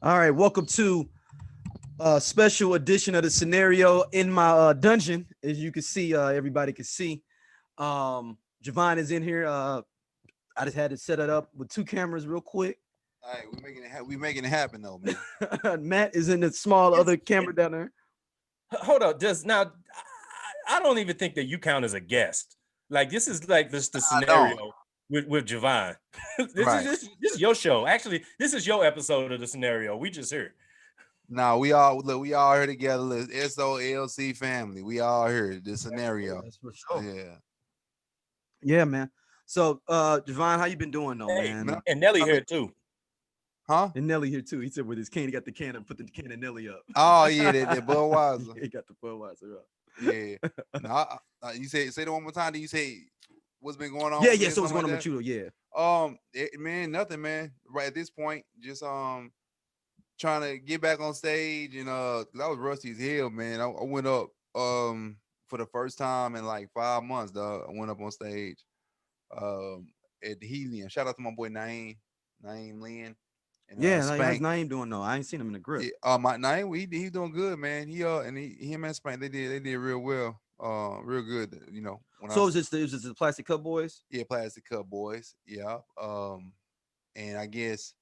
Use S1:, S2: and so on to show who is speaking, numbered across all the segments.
S1: All right, welcome to a special edition of the scenario in my dungeon. As you can see, everybody can see. Jovan is in here. I just had to set it up with two cameras real quick.
S2: All right, we making it happen though, man.
S1: Matt is in the small other camera down there.
S3: Hold up, just now. I don't even think that you count as a guest. Like this is like the scenario with Jovan. This is your show. Actually, this is your episode of the scenario. We just here.
S2: Nah, we all here together. SOLC family. We all here. The scenario.
S1: That's for sure.
S2: Yeah.
S1: Yeah, man. So, Jovan, how you been doing though, man?
S3: And Nelly here too.
S2: Huh?
S1: And Nelly here too. He said with his can, he got the can and put the can of Nelly up.
S2: Oh yeah, that Budweiser.
S1: He got the Budweiser up.
S2: Yeah. No, you say it one more time. Did you say what's been going on?
S1: Yeah. So what's going on with you? Yeah.
S2: Man, nothing, man. Right at this point, just trying to get back on stage, and I was rusty as hell, man. I went up for the first time in like 5 months, dog. I went up on stage at the Helium. Shout out to my boy Naeem Lynn. And,
S1: how's Naeem doing though? I ain't seen him in the grip.
S2: Yeah, my Naeem, he's doing good, man. Him and Spank, they did real well. Real good,
S1: So is this the Plastic Cup Boys?
S2: Yeah, Plastic Cup Boys. Yeah. And I guess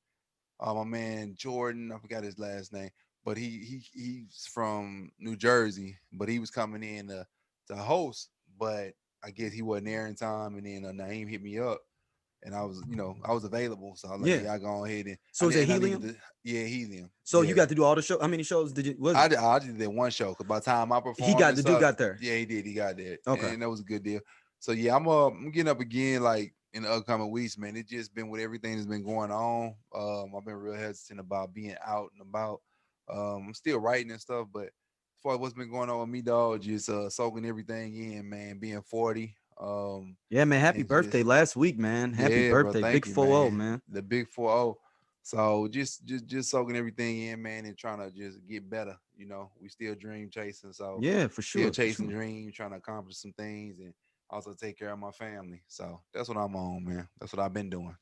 S2: my man Jordan, I forgot his last name, but he's from New Jersey, but he was coming in to host, but I guess he wasn't there in time, and then Naeem hit me up. And I was available, so I was like, yeah, I go ahead and.
S1: So is it Helium?
S2: Helium.
S1: So you got to do all the show. How many shows did you?
S2: I just did one show because by the time I performed,
S1: dude got there.
S2: Yeah, he did. He got there.
S1: Okay,
S2: and that was a good deal. So yeah, I'm getting up again like in the upcoming weeks, man. It's just been with everything that's been going on. I've been real hesitant about being out and about. I'm still writing and stuff, but as far as what's been going on with me, dog, just soaking everything in, man. Being 40.
S1: Yeah, man. Happy birthday last week, man. Happy birthday, bro, big 4-0, man.
S2: The big 4-0. So just soaking everything in, man, and trying to just get better. We still dream chasing. So
S1: yeah, for sure.
S2: Still chasing dreams, trying to accomplish some things, and also take care of my family. So that's what I'm on, man. That's what I've been doing.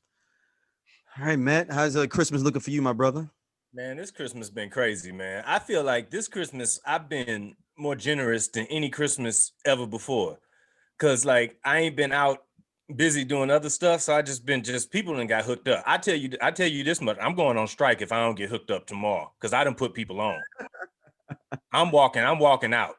S1: All right, Matt. How's Christmas looking for you, my brother?
S3: Man, this Christmas been crazy, man. I feel like this Christmas I've been more generous than any Christmas ever before. Cause like I ain't been out busy doing other stuff, so I just people done got hooked up. I tell you this much: I'm going on strike if I don't get hooked up tomorrow, cause I done put people on. I'm walking out.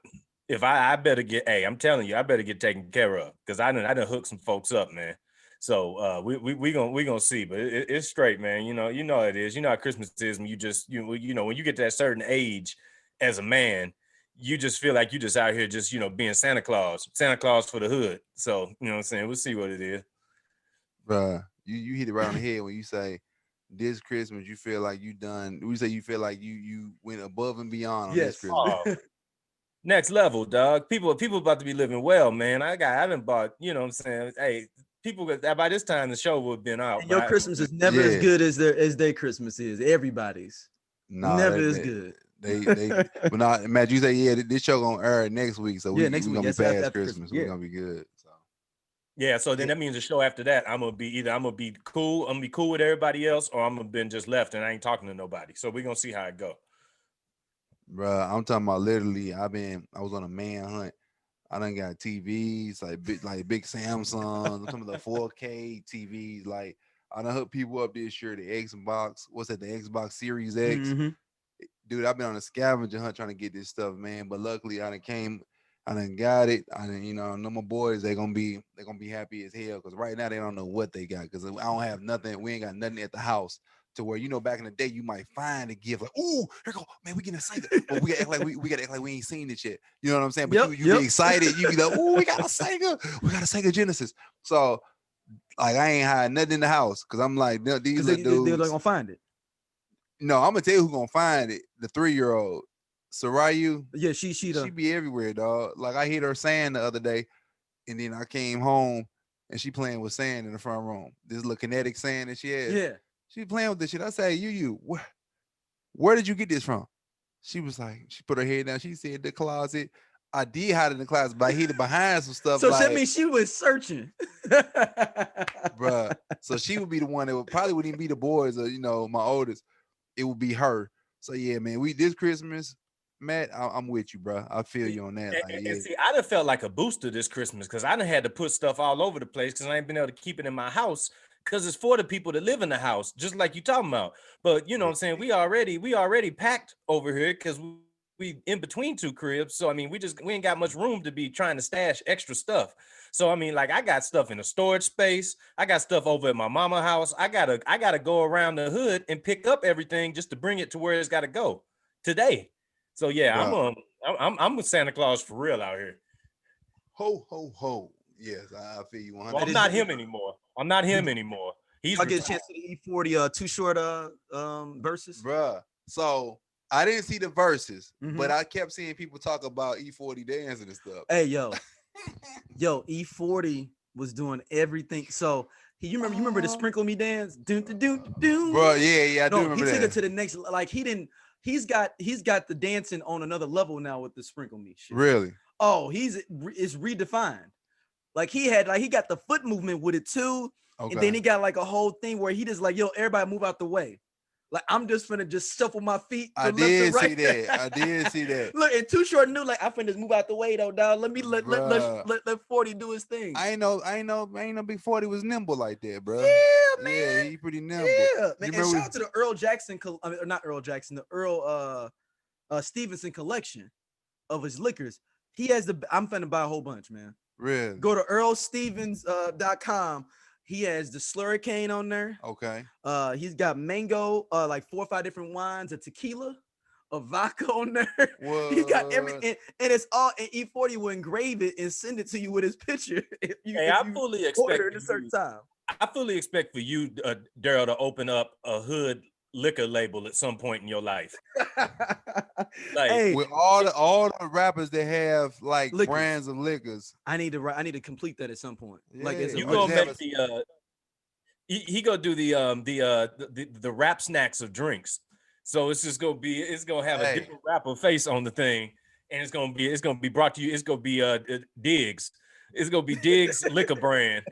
S3: If I better get, I'm telling you, I better get taken care of, cause I done hook some folks up, man. So we gonna see, but it's straight, man. You know it is. You know how Christmas is when when you get to that certain age as a man. You just feel like you just out here just, being Santa Claus for the hood. So, you know what I'm saying? We'll see what it is.
S2: Bruh, you hit it right on the head when you say this Christmas, you feel like you feel like you went above and beyond on this Christmas.
S3: Next level, dog. People about to be living well, man. I haven't bought, you know what I'm saying? Hey, people, by this time the show would have been out.
S1: And your Christmas is never as good as their Christmas is. Everybody's. Never as good.
S2: But not imagine you say, this show gonna air next week, so we're gonna be past Christmas.
S1: Yeah.
S2: We're gonna be good. So
S3: yeah, so then that means the show after that, I'm gonna be cool with everybody else, or I'm gonna been just left and I ain't talking to nobody. So we're gonna see how it go.
S2: Bruh, I'm talking about literally. I was on a manhunt. I done got TVs like big Samsung, some of the 4K TVs. Like I done hooked people up this year. The Xbox, the Xbox Series X.
S1: Mm-hmm.
S2: Dude, I've been on a scavenger hunt trying to get this stuff, man. But luckily, I done got it. I know my boys, they're gonna be happy as hell because right now they don't know what they got because I don't have nothing. We ain't got nothing at the house to where back in the day you might find a gift like, ooh, here go, man, we getting a Sega, but we gotta act like we ain't seen it yet. You know what I'm saying? But you be excited. You be like, ooh, we got a Sega Genesis. So like I ain't had nothing in the house because I'm like these dudes.
S1: They're not gonna find it.
S2: No, I'm gonna tell you who's gonna find it. The 3-year-old, Sarayu.
S1: Yeah, she
S2: be everywhere, dog. Like I hit her sand the other day, and then I came home and she playing with sand in the front room. This little kinetic sand that she has.
S1: Yeah,
S2: she playing with this shit. I say, where did you get this from? She was like, she put her head down. She said the closet. I did hide in the closet, but I hid it behind some stuff.
S1: So that means she was searching,
S2: bruh. So she would be the one that probably wouldn't even be the boys or my oldest. it would be her. So yeah, man, we this Christmas, Matt, I'm with you, bro. I feel you on that. Like, yeah.
S3: And see, I done felt like a booster this Christmas because I done had to put stuff all over the place because I ain't been able to keep it in my house because it's for the people that live in the house, just like you talking about. But you know what I'm saying? We already packed over here because we in between two cribs. So I mean, we ain't got much room to be trying to stash extra stuff. So I mean, like I got stuff in a storage space. I got stuff over at my mama's house. I gotta go around the hood and pick up everything just to bring it to where it's gotta go today. So yeah,
S2: Bro.
S3: I'm with Santa Claus for real out here.
S2: Ho ho ho. Yes, I feel you 100.
S3: Well, I'm not him anymore. I'm not him anymore. He's
S1: I get a
S3: retired.
S1: chance to the E40 Too Short verses.
S2: Bruh. So I didn't see the verses,
S1: Mhm.
S2: but I kept seeing people talk about E40 dancing and stuff.
S1: Hey yo, E40 was doing everything. So you remember the sprinkle me dance? Doom, doom, doom.
S2: Bro, yeah, I do
S1: No,
S2: remember
S1: he took
S2: that.
S1: it to the next. Like he didn't. He's got the dancing on another level now with the sprinkle me shit.
S2: Really?
S1: Oh, it's redefined. Like he got the foot movement with it too.
S2: Okay.
S1: And then he got like a whole thing where he just like, yo, everybody move out the way. Like I'm just finna just shuffle my feet.
S2: I
S1: from left to
S2: did
S1: right.
S2: see that. I did see that.
S1: Look, and Too Short knew like I finna just move out the way though, dog. Let me let 40 do his thing.
S2: I ain't know Big 40 was nimble like that, bro.
S1: Yeah, man.
S2: Yeah, he pretty nimble.
S1: Yeah, man. And
S2: remember
S1: shout out to the Earl Jackson, not Earl Jackson, the Earl Stevenson collection of his liquors. He has I'm finna buy a whole bunch, man.
S2: Really?
S1: Go to earlstevens.com. He has the Slurricane on there.
S2: Okay.
S1: He's got mango, like 4 or 5 different wines, a tequila, a vodka on there. He's got everything, and it's all. And E40 will engrave it and send it to you with his picture.
S3: I fully expect
S1: at a certain time.
S3: I fully expect for you, Daryl, to open up a hood liquor label at some point in your life. Like
S1: Hey,
S2: with all the rappers that have like
S1: liquors.
S2: brands of liquors.
S1: I need to complete that at some point. Like
S2: Yeah.
S1: as a
S3: you
S2: Or
S3: gonna
S2: just
S3: make he gonna do the rap snacks of drinks. So it's gonna have a different rapper face on the thing, and it's gonna be brought to you. It's gonna be Diggs. It's gonna be Diggs liquor brand.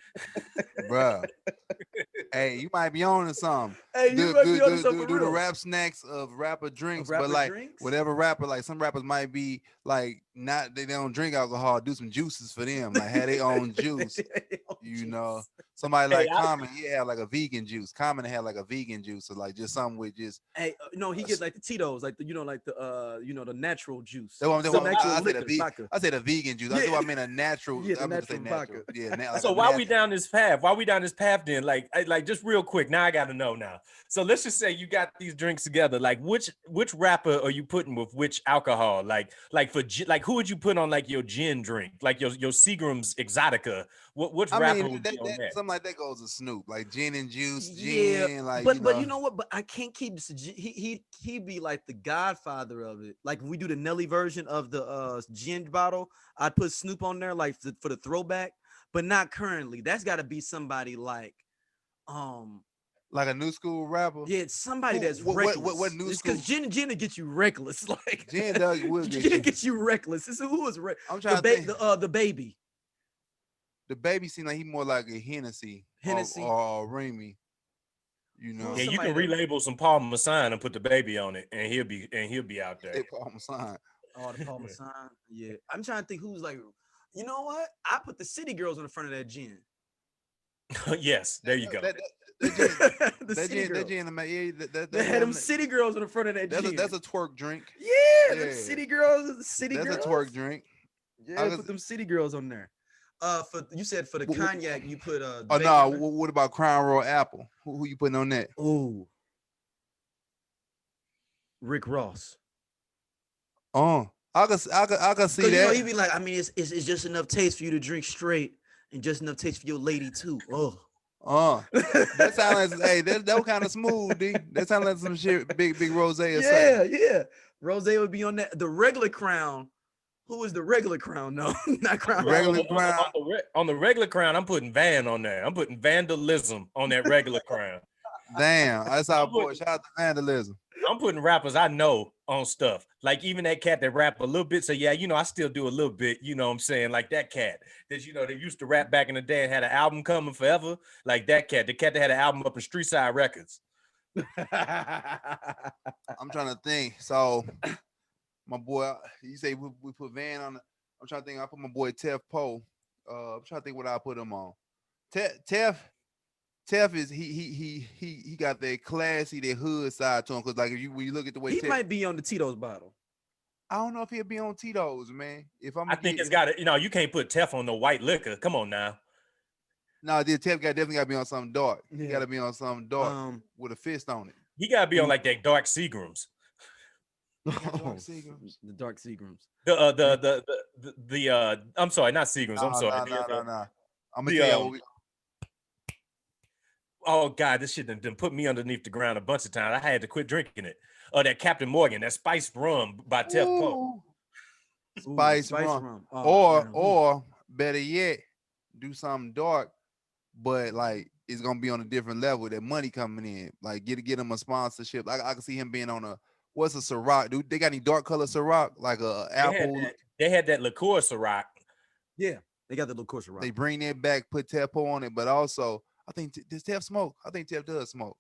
S2: Bruh. Hey, you might be on to something.
S1: Hey, you might be on to something
S2: do the
S1: real.
S2: rap snacks of rapper drinks,
S1: rapper
S2: but like
S1: drinks?
S2: whatever rapper, like some rappers might be like not they don't drink alcohol, do some juices for them, like have their own juice. You know, somebody like Common, he had like a vegan juice. Common had like a vegan juice, or like just something with just.
S1: Hey, no, he gets like the Tito's, like the the natural juice.
S2: That's what
S1: Some actual
S2: I said
S1: liquor, vodka.
S2: I said a vegan juice. That's what I meant a natural.
S1: Yeah, the
S2: I meant to say
S1: natural
S2: natural.
S1: vodka.
S2: Yeah. Like
S3: So while we down this path, then, like just real quick, now I gotta know now. So let's just say you got these drinks together. Like which rapper are you putting with which alcohol? Like who would you put on like your gin drink? Like your Seagram's Exotica. Which rapper would be on that?
S2: Something like that goes to Snoop, like gin and juice,
S1: Yeah,
S2: gin, like
S1: but you know what? But I can't keep this. He be like the godfather of it. Like we do the Nelly version of the gin bottle. I'd put Snoop on there like for the throwback, but not currently. That's got to be somebody like
S2: a new school rapper.
S1: Yeah, it's somebody that's
S2: what new school?
S1: Because gin will get you reckless. Like
S2: Gin will
S1: get you reckless. Who was
S2: I'm trying to think.
S1: The baby.
S2: The baby seemed like he more like a Hennessy. Or Remy. You know.
S3: Yeah, you can relabel some Parmesan and put the baby on it, and he'll be out there.
S2: Parmesan.
S1: Oh, the Parmesan. Yeah, I'm trying to think who's like. You know what? I put the City Girls in the front of that gin.
S3: Yes, there you go.
S1: They had them City Girls in the front of that gin.
S2: That's a twerk drink.
S1: Yeah, the City Girls. That's a
S2: twerk drink.
S1: Yeah, put them City Girls on there. You said for the cognac, you put
S2: what about Crown Royal Apple? Who you putting on that?
S1: Ooh, Rick Ross.
S2: I can see that.
S1: You know, he'd be like, I mean, it's just enough taste for you to drink straight, and just enough taste for your lady too.
S2: That sounds like that kind of smooth, D. That sounds like some shit big rose.
S1: Yeah. Rose would be on that. The regular Crown. Who is the regular Crown? No, not Crown.
S2: Regular Crown.
S3: On the regular Crown, I'm putting Van on there. I'm putting Vandalism on that regular Crown.
S2: Damn, that's our boy. Shout out to Vandalism.
S3: I'm putting rappers I know on stuff. Like even that cat that rap a little bit. So yeah, I still do a little bit, you know what I'm saying? Like that cat that, they used to rap back in the day and had an album coming forever. Like that cat, the cat that had an album up in Street Side Records.
S2: I'm trying to think. So my boy, you say we put Van on. I'm trying to think. I put my boy Tef Poe. I'm trying to think what I put him on. Tef is he got that classy, that hood side to him. Cause like if you when you look at the way
S1: He
S2: Tef,
S1: might be on the Tito's bottle.
S2: I don't know if he'll be on Tito's, man. If I'm
S3: I think it's got to, you can't put Tef on no white liquor. Come on now.
S2: no, the Tef guy definitely got to be on something dark. He
S1: Yeah.
S2: got to be on something dark with a fist on it.
S3: He got to be on like that dark Seagrams.
S2: Dark Seagrams.
S1: The dark Seagrams.
S3: The I'm sorry, not Seagrams. I'm sorry.
S2: No. I'm gonna tell you what we.
S3: Oh God, this shit done put me underneath the ground a bunch of times. I had to quit drinking it. That Captain Morgan, that spiced rum by Tef Poe.
S2: Spice rum.
S1: Oh,
S2: or better yet, do something dark, but like it's gonna be on a different level. That money coming in, like get him a sponsorship. I can see him being on what's a Ciroc, dude? They got any dark color Ciroc, like a apple?
S3: They had that liqueur Ciroc.
S1: Yeah, they got the liqueur Ciroc.
S2: They bring that back, put Tef Poe on it, but also I think does Tef smoke? I think Tef does smoke.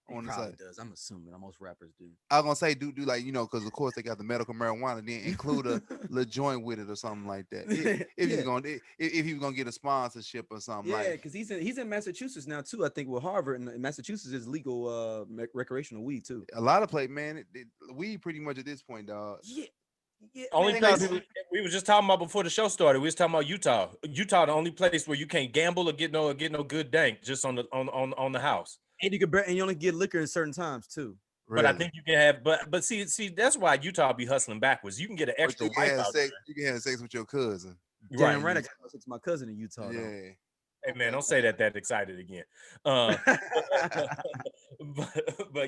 S1: He probably does. I'm assuming most rappers do.
S2: I was gonna say do like because of course they got the medical marijuana, then include a little joint with it or something like that. If he was gonna get a sponsorship or something.
S1: Yeah, because he's in Massachusetts now too. I think with Harvard, and Massachusetts is legal recreational weed too.
S2: A lot of man, weed pretty much at this point, dog.
S1: Yeah.
S3: Only place we were just talking about before the show started. We was talking about Utah. Utah, the only place where you can't gamble or get no good dank just on the house.
S1: And you only get liquor at certain times too.
S3: Really? But I think you can have, but see, that's why Utah be hustling backwards. You can get an extra wife out there.
S2: You can have sex with your cousin.
S1: Damn right, I got sex with my cousin in Utah.
S2: Yeah.
S1: Though.
S3: Hey man, don't say that excited again. But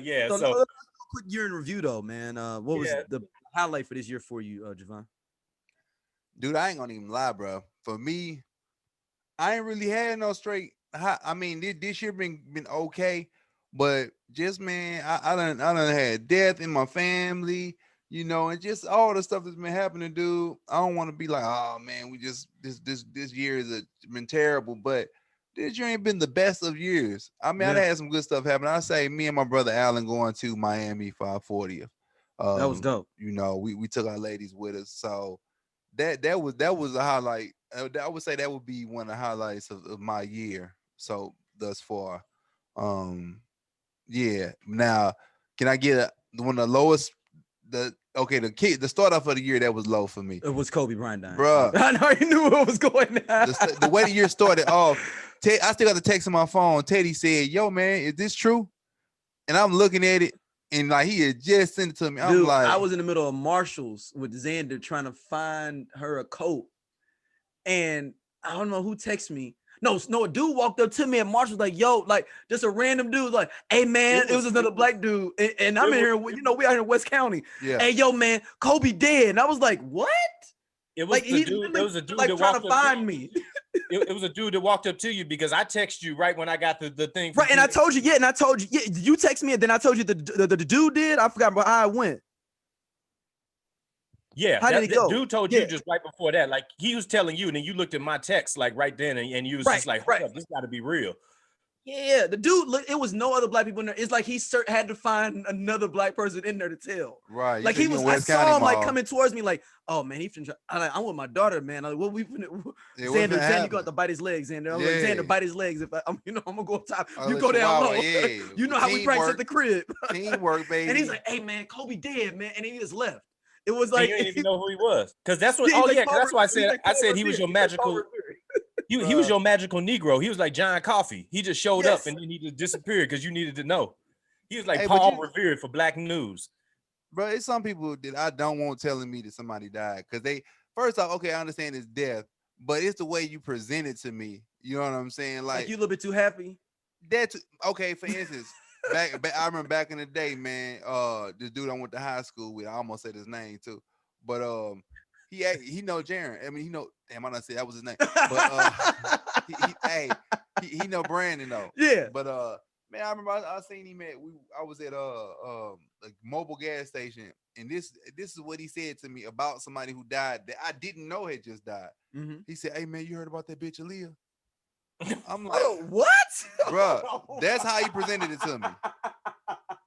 S3: yeah. So
S1: quick year in review though, man. What was the highlight for this year for you, Jovan?
S2: Dude, I ain't gonna even lie, bro. For me, I ain't really had no straight. I mean, this year been okay, but just man, I done had death in my family, and just all the stuff that's been happening, dude. I don't want to be like, oh man, we just this year has been terrible, but this year ain't been the best of years. I mean, I had some good stuff happen. I say me and my brother Alan going to Miami for our 40th.
S1: That was dope.
S2: We took our ladies with us, so that was a highlight. I would say that would be one of the highlights of my year. So thus far, yeah. Now, can I get one of the lowest? The start off of the year that was low for me.
S1: It was Kobe Bryant dying,
S2: bro.
S1: I know you knew what was going on.
S2: The way the year started off, I still got the text on my phone. Teddy said, "Yo, man, is this true?" And I'm looking at it, and like he had just sent it to me. I'm like,
S1: I was in the middle of Marshalls with Xander trying to find her a coat, and I don't know who texted me. No, a dude walked up to me at Marshall like, yo, like just a random dude, like, hey man, it was another black dude, and I'm in here, we out here in West County. Yeah. Hey, yo, man, Kobe dead, and I was like, what?
S3: It was like, the dude. It was a dude
S1: like
S3: that
S1: trying to find me.
S3: It was a dude that walked up to you because I texted you right when I got the thing.
S1: Right, and I told you, you text me, and then I told you the dude did. I forgot about how it went.
S3: Yeah, that dude told you just right before that. Like he was telling you, and then you looked at my text like right then, and you was just like, hold up, this got to be real.
S1: Yeah, the dude, it was no other black people in there. It's like he had to find another black person in there to tell.
S2: Right.
S1: Like I saw him like coming towards me like, oh man, I'm with my daughter, man. Like, what we Xander, you got to bite his legs, Xander. I'm like, Xander, bite his legs. If I'm gonna go up top, you go down low. Yeah. You know how we practice at the crib.
S2: Teamwork, baby.
S1: And he's like, hey man, Kobe dead, man. And he just left. It was like
S3: you didn't even know who he was. Because that's what that's why I said he was your magical. He was your magical Negro. He was like John Coffey. He just showed up and then he just disappeared because you needed to know. He was like Paul Revere for Black News.
S2: Bro, it's some people that I don't want telling me that somebody died. Because they, first off, okay, I understand it's death, but it's the way you present it to me. You know what I'm saying?
S1: Like you a little bit too happy?
S2: That's okay, for instance. Back, I remember back in the day, man. This dude I went to high school with, I almost said his name too, but he know Jaron. I mean, he know. Damn, I done said that was his name. But he know Brandon though.
S1: Yeah.
S2: But man, I remember I seen him I was at a mobile gas station, and this is what he said to me about somebody who died that I didn't know had just died. Mm-hmm. He said, "Hey man, you heard about that bitch Aaliyah?" I'm like,
S1: what?
S2: Bro, that's how he presented it to me.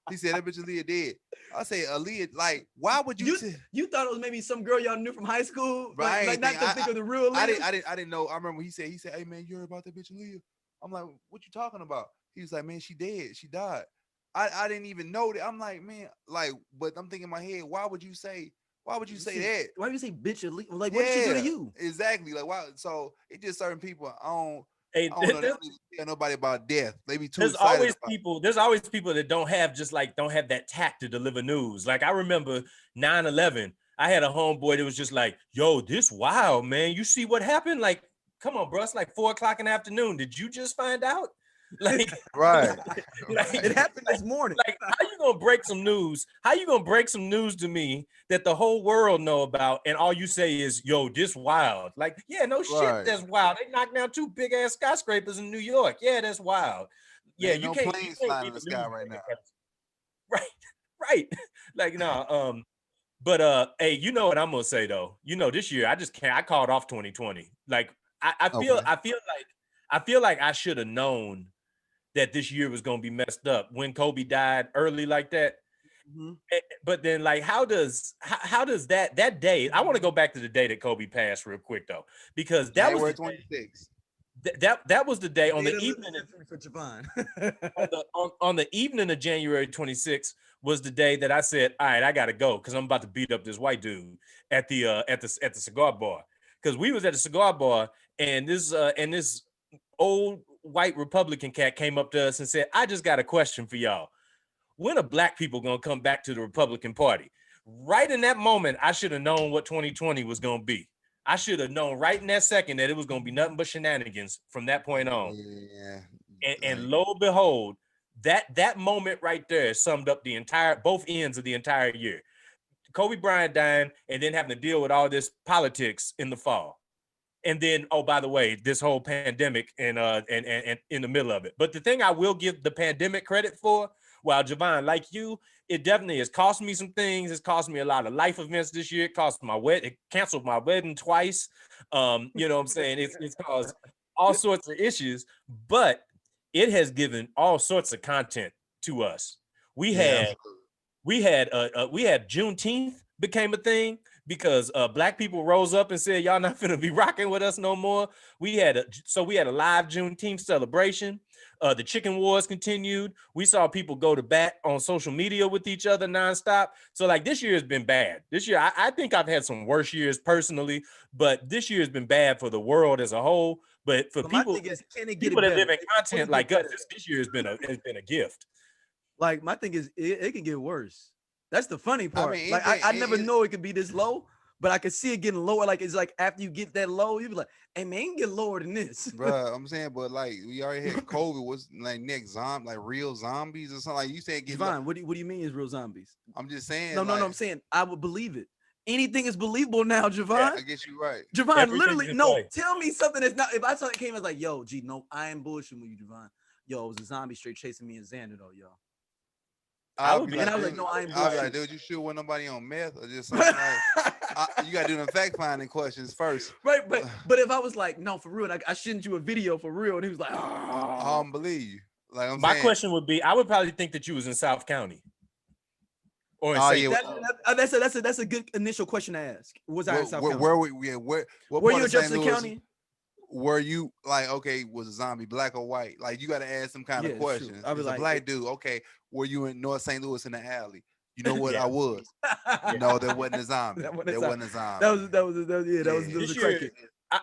S2: He said that bitch Aaliyah dead. I say Aaliyah, like, why would you say?
S1: You thought it was maybe some girl y'all knew from high school, like not to think of the real Aaliyah?
S2: I didn't know. I remember he said, hey man, you heard about that bitch Aaliyah? I'm like, what you talking about? He was like, man, she dead. She died. I didn't even know that. I'm like, man, like, but I'm thinking in my head, why would you say that?
S1: Why would you say bitch Aaliyah? Like, what did she do to you?
S2: Exactly. Like, why? So it just certain people. I
S3: Hey,
S2: don't know. They don't even tell nobody about death. They be too
S3: there's
S2: excited.
S3: There's always people that don't have that tact to deliver news. Like I remember 9/11. I had a homeboy that was just like, "Yo, this wild, man. You see what happened? Like, come on, bro. It's like 4:00 in the afternoon. Did you just find out?" Like,
S2: right.
S1: It happened this morning.
S3: Like, how you gonna break some news? How you gonna break some news to me that the whole world know about, and all you say is, "Yo, this wild." Like, yeah, no shit, that's wild. They knocked down 2 big ass skyscrapers in New York. Yeah, that's wild. Yeah,
S2: you can't planes flying in the sky right now.
S3: Right. Like, no, but hey, you know what I'm gonna say though? You know, this year I just can't. I called off 2020. Like, I feel like I should have known that this year was gonna be messed up when Kobe died early like that. Mm-hmm. But then, like, how does that day? I want to go back to the day that Kobe passed real quick though, because that
S2: January
S3: was
S2: 26th.
S3: That was the day on the evening
S1: for Jovan.
S3: on the evening of January 26th was the day that I said, all right, I gotta go because I'm about to beat up this white dude at the cigar bar. Because we was at a cigar bar and this old white Republican cat came up to us and said, I just got a question for y'all. When are black people gonna come back to the Republican Party? Right in that moment, I should have known what 2020 was gonna be. I should have known right in that second that it was going to be nothing but shenanigans from that point on. Yeah. And lo and behold, that moment right there summed up both ends of the entire year. Kobe Bryant dying and then having to deal with all this politics in the fall. And then, oh, by the way, this whole pandemic and in the middle of it. But the thing I will give the pandemic credit for, while Jovan, like you, it definitely has cost me some things. It's cost me a lot of life events this year. It canceled my wedding twice. You know what I'm saying? It's caused all sorts of issues, but it has given all sorts of content to us. We had Juneteenth became a thing because black people rose up and said, y'all not finna be rocking with us no more. We had a live Juneteenth celebration. The chicken wars continued. We saw people go to bat on social media with each other nonstop. So like this year has been bad. This year, I think I've had some worse years personally, but this year has been bad for the world as a whole. But for people that live in content like us, this year has been a gift.
S1: Like my thing is, it can get worse. That's the funny part. I mean, like I never know it could be this low, but I can see it getting lower. Like it's like after you get that low, you be like, "Hey man, it can get lower than this."
S2: Bro, I'm saying, but like we already had COVID. What's like next like real zombies or something? Like you said, get
S1: fine. What do you mean is real zombies?
S2: I'm just saying.
S1: No, I'm saying I would believe it. Anything is believable now, Jovan.
S2: Yeah, I guess you're right.
S1: Jovan, literally, no. Tell me something that's not. If I saw it came as like, "Yo, G, no, I am bullshitting with you, Jovan. Yo, it was a zombie straight chasing me and Xander though, yo." I was like, no, I ain't bullshit.
S2: Like, dude, you sure with nobody on meth or just something like, you gotta do the fact finding questions first.
S1: Right, but if I was like, no, for real, I sent you a video for real, and he was like,
S2: I don't believe you. Like
S3: my question would be, I would probably think that you was in South County. Or
S1: that's a good initial question to ask. Was I in South County?
S2: Were you
S1: in Jefferson County?
S2: Were you like, okay, was a zombie black or white? Like you got to ask some kind of questions. I was like, a black dude. Okay, were you in North St. Louis in the alley? You know what? I was. No, there wasn't a zombie. There wasn't a zombie. That was
S3: a crack.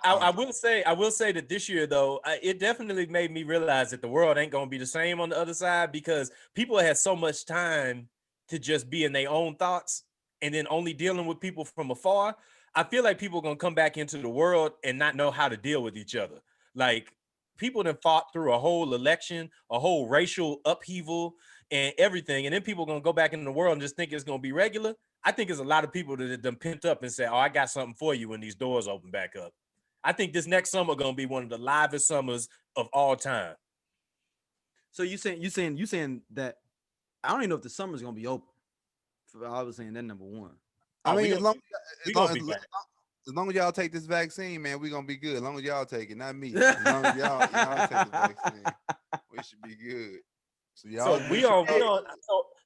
S3: I will say that this year though, it definitely made me realize that the world ain't gonna be the same on the other side because people had so much time to just be in their own thoughts and then only dealing with people from afar. I feel like people are going to come back into the world and not know how to deal with each other. Like people that fought through a whole election, a whole racial upheaval and everything. And then people are going to go back into the world and just think it's going to be regular. I think there's a lot of people that have done pent up and say, oh, I got something for you when these doors open back up. I think this next summer going to be one of the livest summers of all time.
S1: So you saying that I don't even know if the summer's going to be open. I was saying that number one.
S2: I mean, as long as y'all take this vaccine, man, we're gonna be good. As long as y'all take it, not me. As long as y'all take the vaccine, we should be good.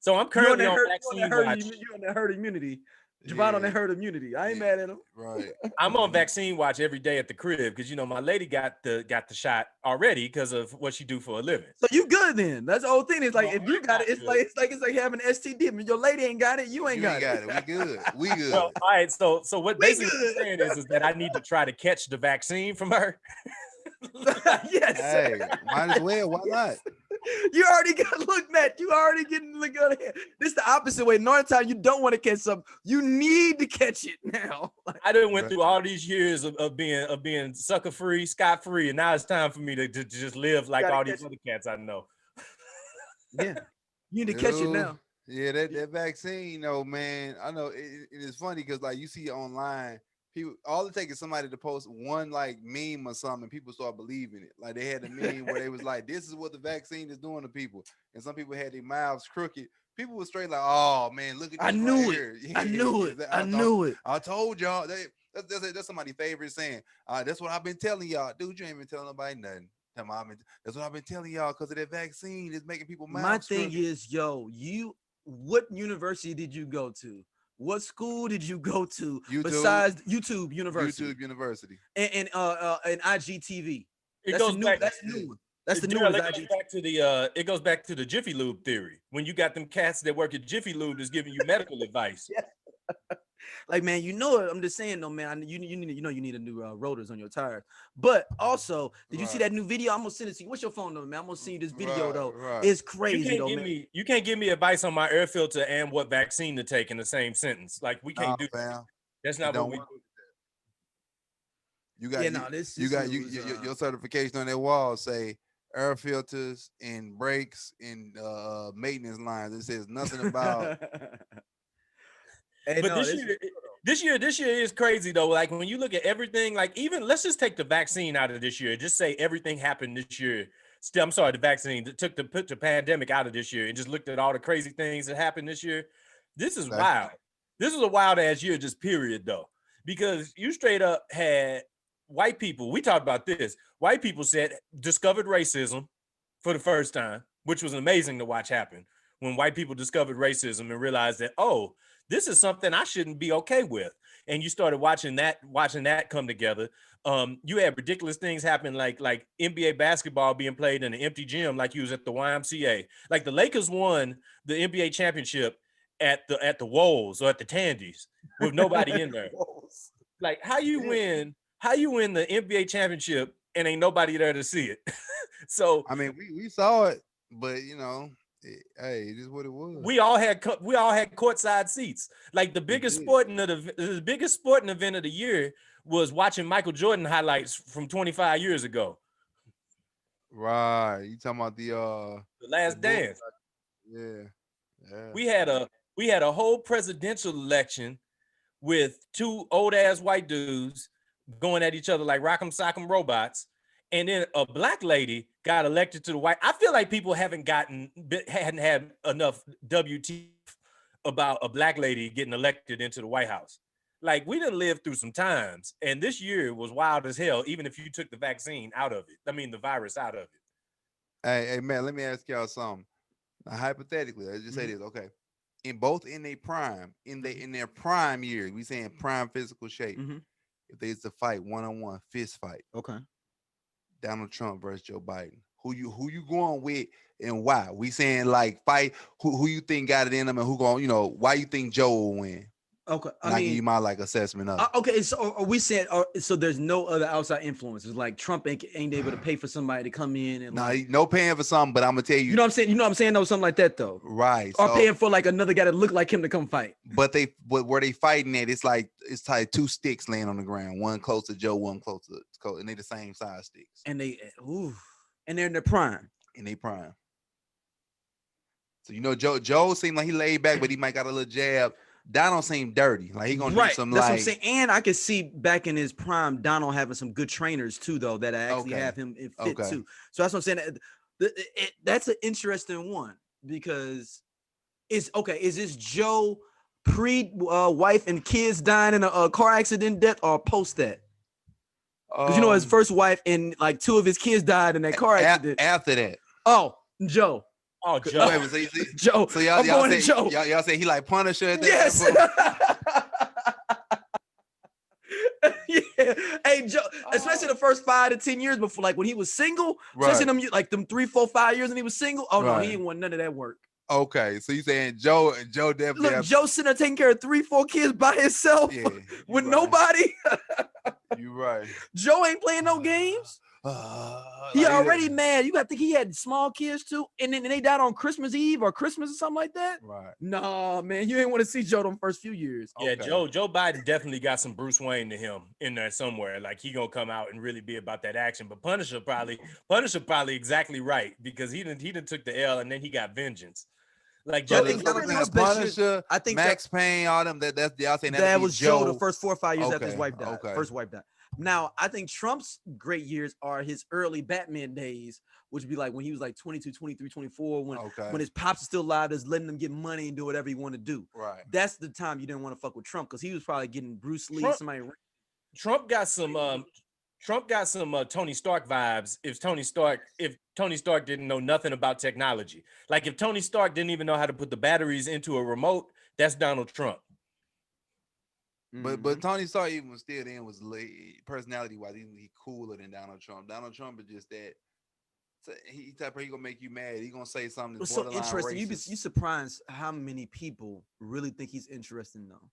S3: So I'm currently on vaccine watch.
S1: You on that herd immunity. Javon on that herd immunity. I ain't mad at him.
S2: Right.
S3: I'm on vaccine watch every day at the crib because my lady got the shot already because of what she do for a living.
S1: So you good then? That's the whole thing. It's like if you got it, it's like having STD. I mean, your lady ain't got it, you ain't got it.
S2: We good. We good.
S3: Well, all right. So what basically I'm saying is that I need to try to catch the vaccine from her.
S1: Yes.
S2: Hey, might as well. Why not?
S1: You already got look, Matt. You already getting look out here. This is the opposite way. Northern time, you don't want to catch something. You need to catch it now.
S3: I done went through all these years of being sucker free, scot free, and now it's time for me to just live like all these other cats I know.
S1: Yeah, you need to catch it now.
S2: Yeah, that vaccine, though, man. I know it is funny because like you see online. People, all it takes is somebody to post one like meme or something, and people start believing it. Like they had a meme where they was like, "This is what the vaccine is doing to people," and some people had their mouths crooked. People were straight like, "Oh man, look at this!" I knew it. Yeah,
S1: I knew it.
S2: I told y'all. That's somebody's favorite saying. That's what I've been telling y'all, dude. You ain't been telling nobody nothing. That's what I've been telling y'all because of that vaccine is making people mouths.
S1: My thing is, what university did you go to? What school did you go to besides YouTube University?
S2: YouTube University
S1: and IGTV.
S3: That's the new one.
S1: That's the new one.
S3: It goes back to the Jiffy Lube theory. When you got them cats that work at Jiffy Lube that's giving you medical advice.
S1: Yeah. Like, man, I'm just saying though, man. You need a new rotors on your tires. But also, did you see that new video? I'm gonna send it to you. What's your phone number, man? I'm gonna send you this video though. Right. It's crazy though, man.
S3: You can't give me advice on my air filter and what vaccine to take in the same sentence. Like we can't do that. That's not what we do.
S2: You got your certification on that wall say air filters and brakes and maintenance lines. It says nothing about.
S3: Hey, but this year is crazy though. Like when you look at everything, like even let's just take the vaccine out of this year. Just say everything happened this year. The vaccine that put the pandemic out of this year and just looked at all the crazy things that happened this year. This is wild. This is a wild ass year, just period though, because you straight up had white people. We talked about this. White people discovered racism for the first time, which was amazing to watch happen when white people discovered racism and realized that, oh, this is something I shouldn't be okay with. And you started watching that come together. You had ridiculous things happen like NBA basketball being played in an empty gym like you was at the YMCA. Like the Lakers won the NBA championship at the Wolves or at the Tandies with nobody in there. Like how you win the NBA championship and ain't nobody there to see it. So
S2: I mean, we saw it, but hey, it is what it was.
S3: We all had courtside seats. Like the biggest sporting event of the year was watching Michael Jordan highlights from 25 years ago.
S2: Right. You talking about the
S3: Last Dance.
S2: Yeah.
S3: We had a whole presidential election with two old ass white dudes going at each other like rock'em sock'em robots. And then a black lady got elected to the White. I feel like people hadn't had enough WTF about a black lady getting elected into the White House. Like we done lived through some times, and this year was wild as hell. Even if you took the vaccine out of it, the virus out of it.
S2: Hey, man, let me ask y'all something. Now, hypothetically, let's just say this, okay? In their prime years, we saying prime physical shape.
S1: Mm-hmm.
S2: If they used to fight one-on-one fist fight,
S1: okay.
S2: Donald Trump versus Joe Biden. Who you going with and why? We saying like fight who you think got it in them and who going, why you think Joe will win?
S1: Okay.
S2: I give you my assessment of it.
S1: Okay, so are we saying so there's no other outside influences? Like Trump ain't able to pay for somebody to come in and
S2: no paying for something, but I'm gonna tell you.
S1: You know what I'm saying? No, something like that though.
S2: Right.
S1: Or paying for like another guy that look like him to come fight.
S2: But where they fighting at, it's like two sticks laying on the ground, one close to Joe, one close to Cole, and they the same size sticks.
S1: And and they're in their prime.
S2: So Joe seemed like he laid back, but he might got a little jab. Donald seemed dirty. Like he gonna do some
S1: That's what I'm saying. And I could see back in his prime, Donald having some good trainers too, though, that actually have him fit too. So that's what I'm saying. That's an interesting one because is this Joe pre-wife and kids dying in a car accident death or post that? Because his first wife and like two of his kids died in that car accident.
S2: After that.
S1: Oh, Joe.
S3: Oh, Joe.
S2: Wait, so,
S1: Joe.
S2: so
S1: I'm going to Joe.
S2: Y'all say he like Punisher at that
S1: Yes. Yeah. Hey, Joe, especially the first 5 to 10 years before, like when he was single, especially them 3, 4, 5 years and he was single. Oh no, he didn't want none of that work.
S2: Okay, so you saying Joe definitely
S1: Look, Joe sitting there taking care of 3, 4 kids by himself with nobody.
S2: You right.
S1: Joe ain't playing no games. He already mad. You got to think he had small kids too, and then they died on Christmas Eve or Christmas or something like that.
S2: Right.
S1: No, man, you ain't want to see Joe them first few years.
S3: Yeah, Joe Biden definitely got some Bruce Wayne to him in there somewhere. Like he gonna come out and really be about that action. But Punisher probably exactly right because he didn't took the L and then he got vengeance. Like Joe,
S2: Punisher, I think Max Payne, all them. That's y'all saying
S1: that was Joe the first 4 or 5 years after his wife died.
S2: Okay.
S1: First wife died. Now, I think Trump's great years are his early Batman days, which would be like when he was like 22, 23, 24, when his pops is still alive, just letting him get money and do whatever he want to do.
S2: Right.
S1: That's the time you didn't want to fuck with Trump because he was probably getting Bruce Lee,
S3: Trump got some Tony Stark vibes. If Tony Stark didn't know nothing about technology, like if Tony Stark didn't even know how to put the batteries into a remote, that's Donald Trump.
S2: But Tony Stark even still then was personality wise, he cooler than Donald Trump. Donald Trump is just that he type he gonna make you mad. He gonna say something that's
S1: so interesting. You surprised how many people really think he's interesting though.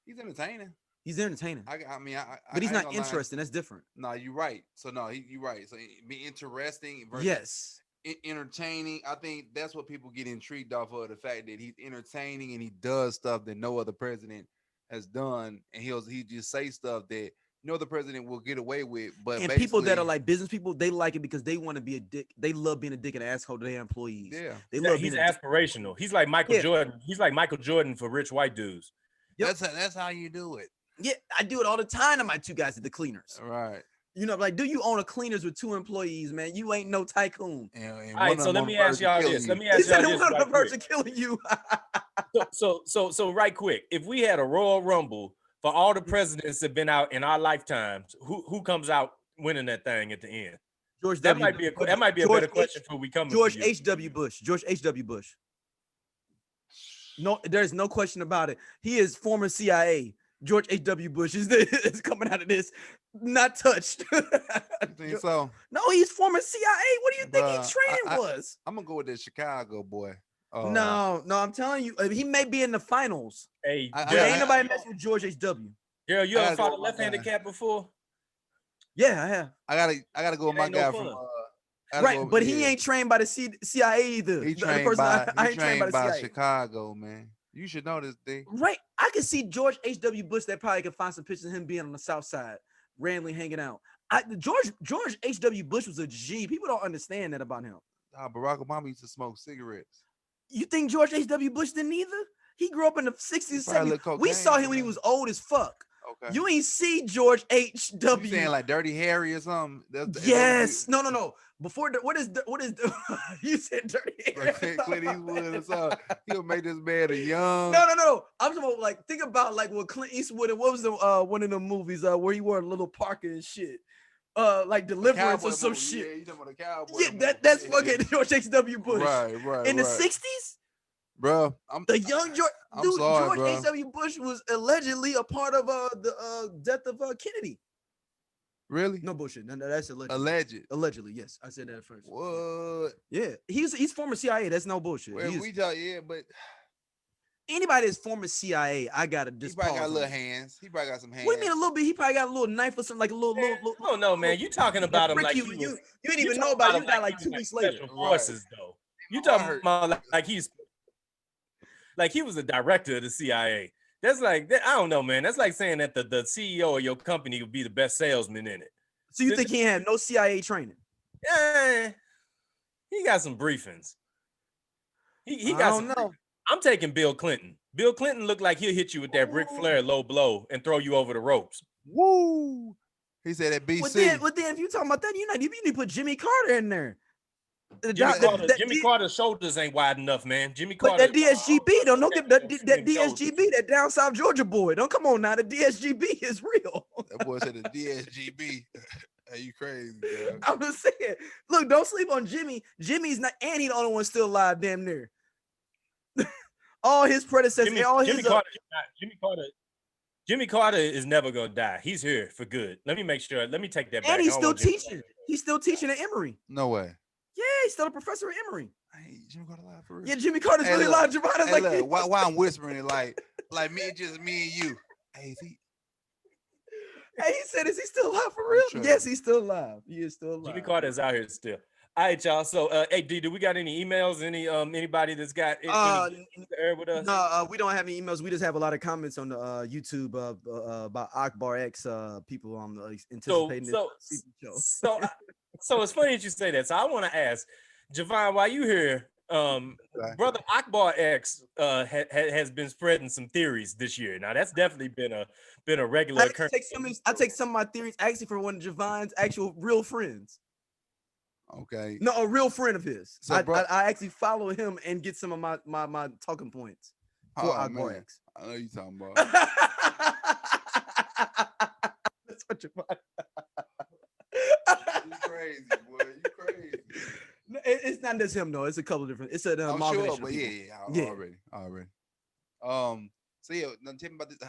S2: He's entertaining.
S1: He's entertaining.
S2: But
S1: he's not interesting. That's different.
S2: No, you're right. So no, you're right. So be interesting
S1: versus
S2: entertaining. I think that's what people get intrigued off of, the fact that he's entertaining and he does stuff that no other president has done, and he just say stuff that no other president will get away with. But
S1: and people that are like business people, they like it because they want to be a dick. They love being a dick and an asshole to their employees.
S2: Yeah,
S1: they love.
S3: He's aspirational. He's like Michael Jordan. He's like Michael Jordan for rich white dudes.
S2: Yep. That's how you do it.
S1: Yeah, I do it all the time to my 2 guys at the cleaners.
S2: Right.
S1: You know, like, do you own a cleaners with 2 employees, man? You ain't no tycoon.
S2: And
S3: all right, so let me ask y'all this. Let me ask y'all this.
S1: One person killing you.
S3: So right quick, if we had a Royal Rumble for all the presidents that have been out in our lifetimes, who comes out winning that thing at the end?
S1: George
S3: that
S1: W.
S3: might be a better question for we come.
S1: George H.W. Bush. George H.W. Bush. No, there's no question about it. He is former CIA. George H.W. Bush is coming out of this not touched.
S2: You think so?
S1: No, he's former CIA. What do you think his training was?
S2: I'm gonna go with the Chicago boy.
S1: No, I'm telling you, he may be in the finals.
S3: Hey,
S1: ain't nobody messing with George H.W.
S3: Girl, you ever fought a left-handed cat before?
S1: Yeah, I have.
S2: I gotta go with my guy from
S1: right, but he ain't trained by the CIA either.
S2: He trained by Chicago, man. You should know this thing.
S1: Right. I can see George H.W. Bush that probably could find some pictures of him being on the South Side, randomly hanging out. George H.W. Bush was a G. People don't understand that about him.
S2: Barack Obama used to smoke cigarettes.
S1: You think George H.W. Bush didn't either? He grew up in the 60s, 70s. We saw him when he was old as fuck. Okay. You ain't see George H.W.
S2: You saying like Dirty Harry or something?
S1: Yes. No. Before what is you said Dirty Harry?
S2: Like Clint Eastwood or something. He'll make this man a young.
S1: No. I'm talking about like think about like what Clint Eastwood and what was the one of the movies where he wore a little parker and shit. Like Deliverance or some shit.
S2: Yeah, you talking about a cowboy.
S1: Yeah, that's fucking George H.W. Bush.
S2: Right.
S1: In the 60s?
S2: Bro,
S1: George H.W. Bush was allegedly a part of the death of Kennedy.
S2: Really?
S1: No bullshit. No, that's
S2: alleged.
S1: Allegedly, yes. I said that first.
S2: What?
S1: Yeah, he's former CIA. That's no bullshit.
S2: Well, but
S1: anybody that's former CIA, I gotta just.
S2: He probably got little hands. He probably got some hands.
S1: What do you mean a little bit? He probably got a little knife or something, like a little.
S3: Oh no, man! You talking about him like
S1: you didn't even know about him. You got like 2 weeks later.
S3: Special forces, though. You talking about like he's. Like he was a director of the CIA. That's like I don't know, man. That's like saying that the CEO of your company would be the best salesman in it.
S1: So you think he had no CIA training?
S3: Yeah, he got some briefings. He got. I don't know. I'm taking Bill Clinton. Bill Clinton looked like he'll hit you with that Ric Flair low blow and throw you over the ropes.
S2: Woo! He said at BC.
S1: Well, then if you talking about that, you need to put Jimmy Carter in there.
S3: Jimmy Carter's shoulders ain't wide enough, man. Jimmy Carter.
S1: But that DSGB, don't get that DSGB, that down South Georgia boy. Don't come on now. The DSGB is real.
S2: That boy said the DSGB. Hey, you crazy, bro.
S1: I'm just saying. Look, don't sleep on Jimmy. Jimmy's not, and he the only one still alive, damn near. All his predecessors,
S3: Jimmy Carter is never gonna die. He's here for good. Let me make sure. Let me take that back.
S1: and he's still teaching. He's still teaching at Emory.
S2: No way.
S1: Yeah, he's still a professor at Emory.
S2: Hey, Jimmy Carter alive for real?
S1: Yeah, Jimmy Carter's really
S2: look,
S1: alive. Javon is
S2: hey,
S1: like,
S2: look, why I'm whispering it like me, just me and you. Hey, is he?
S1: Hey, he said, is he still alive for real?
S2: Sure.
S1: Yes, he's still alive. He is still alive.
S3: Jimmy Carter is out here still. All right, y'all. So, hey, D, do we got any emails? Anybody that's got any to air with us?
S1: No, we don't have any emails. We just have a lot of comments on the YouTube about Akbar X. People on anticipating this show.
S3: So it's funny that you say that. So I want to ask, Jovan, while you here, brother Akbar X has been spreading some theories this year. Now that's definitely been a regular occurrence.
S1: I take some of my theories actually from one of Javon's actual real friends.
S2: Okay.
S1: No, a real friend of his.
S2: So,
S1: I actually follow him and get some of my talking points for Akbar X.
S2: I know you talking about.
S1: That's what Javon.
S2: You crazy, boy. You crazy.
S1: No, it's not just him though. It's a couple of different. It's an
S2: I'm
S1: amalgamation.
S2: sure, but yeah. Already. So yeah, now tell me about this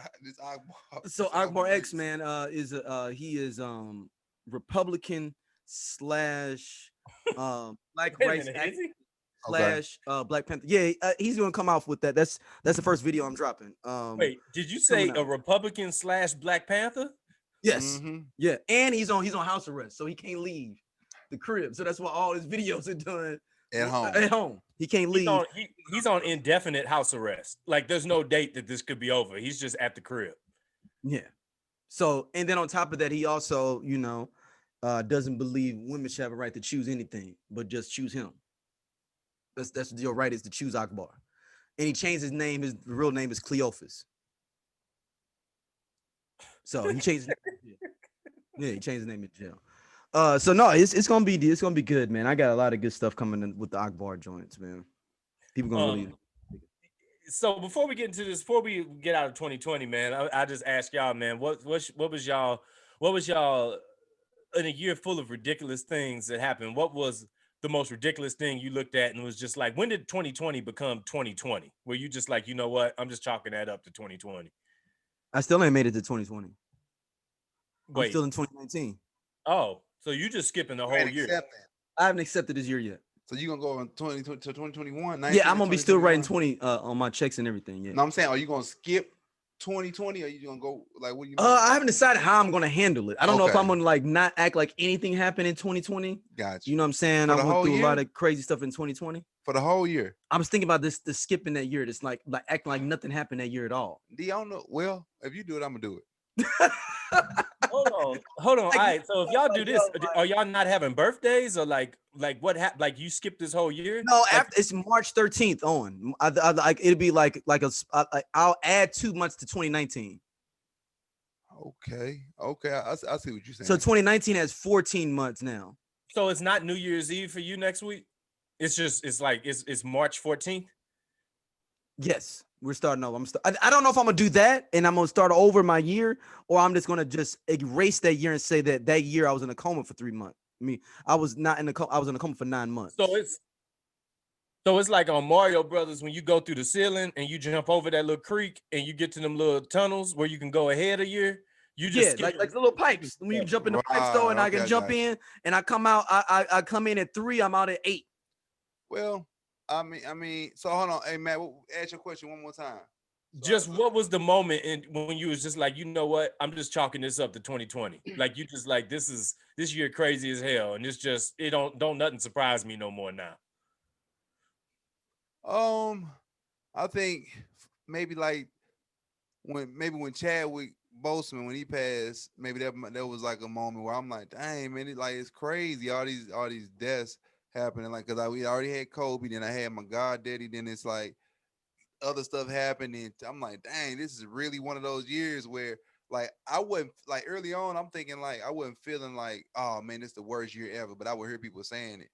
S2: Akbar.
S1: So Akbar X, man, is Republican / Black rights / Black Panther. Yeah, he's gonna come out with that. That's the first video I'm dropping.
S3: Wait, did you say a Republican / Black Panther?
S1: Yes. Mm-hmm. Yeah, and he's on house arrest, so he can't leave the crib. So that's why all his videos are done
S2: at home.
S1: At home, he can't leave.
S3: He's on indefinite house arrest. Like there's no date that this could be over. He's just at the crib.
S1: Yeah. So, and then on top of that, he also, doesn't believe women should have a right to choose anything, but just choose him. That's your right is to choose Akbar. And he changed his name. His real name is Cleophas. So he changed his name. Yeah, he changed his name in jail. So no, it's gonna be good, man. I got a lot of good stuff coming in with the Akbar joints, man. People gonna really.
S3: So before we get into this, before we get out of 2020, man, I just ask y'all, man, what was y'all in a year full of ridiculous things that happened? What was the most ridiculous thing you looked at and was just like, when did 2020 become 2020? Where you just like, you know what? I'm just chalking that up to 2020.
S1: I still ain't made it to 2020.
S3: Wait.
S1: I'm still in 2019.
S3: Oh, so you just skipping the whole year.
S1: I haven't accepted this year yet.
S2: So you gonna go on 2020 to 2021?
S1: Yeah, I'm gonna be still writing 20 on my checks and everything. Yeah.
S2: No, I'm saying, are you gonna skip 2020 or are you gonna go like what do you?
S1: I haven't decided how I'm gonna handle it. I don't know if I'm gonna like not act like anything happened in 2020.
S2: Gotcha.
S1: You know what I'm saying? I went through a lot of crazy stuff in 2020.
S2: For the whole year.
S1: I was thinking about the skipping that year. It's like acting like nothing happened that year at all.
S2: D, I don't know. Well, if you do it, I'm gonna do it.
S3: Hold on. All right. So if y'all do this, are y'all not having birthdays or like what happened? Like you skipped this whole year?
S1: No, after it's March 13th on. Like it'll be like I'll add 2 months to 2019.
S2: Okay. I see what you're saying.
S1: So 2019 has 14 months now.
S3: So it's not New Year's Eve for you next week? It's March 14th.
S1: Yes, we're starting over. I don't know if I'm gonna do that and I'm gonna start over my year, or I'm just gonna just erase that year and say that year I was in a coma for 3 months. I mean, I was not in a coma. I was in a coma for 9 months.
S3: So it's like on Mario Brothers when you go through the ceiling and you jump over that little creek and you get to them little tunnels where you can go ahead a year. You just
S1: like the little pipes. When you jump in the pipes though, and I can jump in and I come out. I come in at 3. I'm out at 8.
S2: Well, I mean, so hold on. Hey, Matt, ask your question one more time.
S3: Just what was the moment when you was just like, you know what? I'm just chalking this up to 2020. Like you just like, this year crazy as hell. And it's just, it don't nothing surprise me no more now.
S2: I think maybe like when Chadwick Boseman, when he passed, maybe that was like a moment where I'm like, dang, man, it's crazy. All these deaths happening, like, because we already had Kobe, then I had my goddaddy, then it's like other stuff happened, and I'm like, dang, this is really one of those years where like I wasn't like early on, I'm thinking like I wasn't feeling like, oh man, it's the worst year ever, but I would hear people saying it,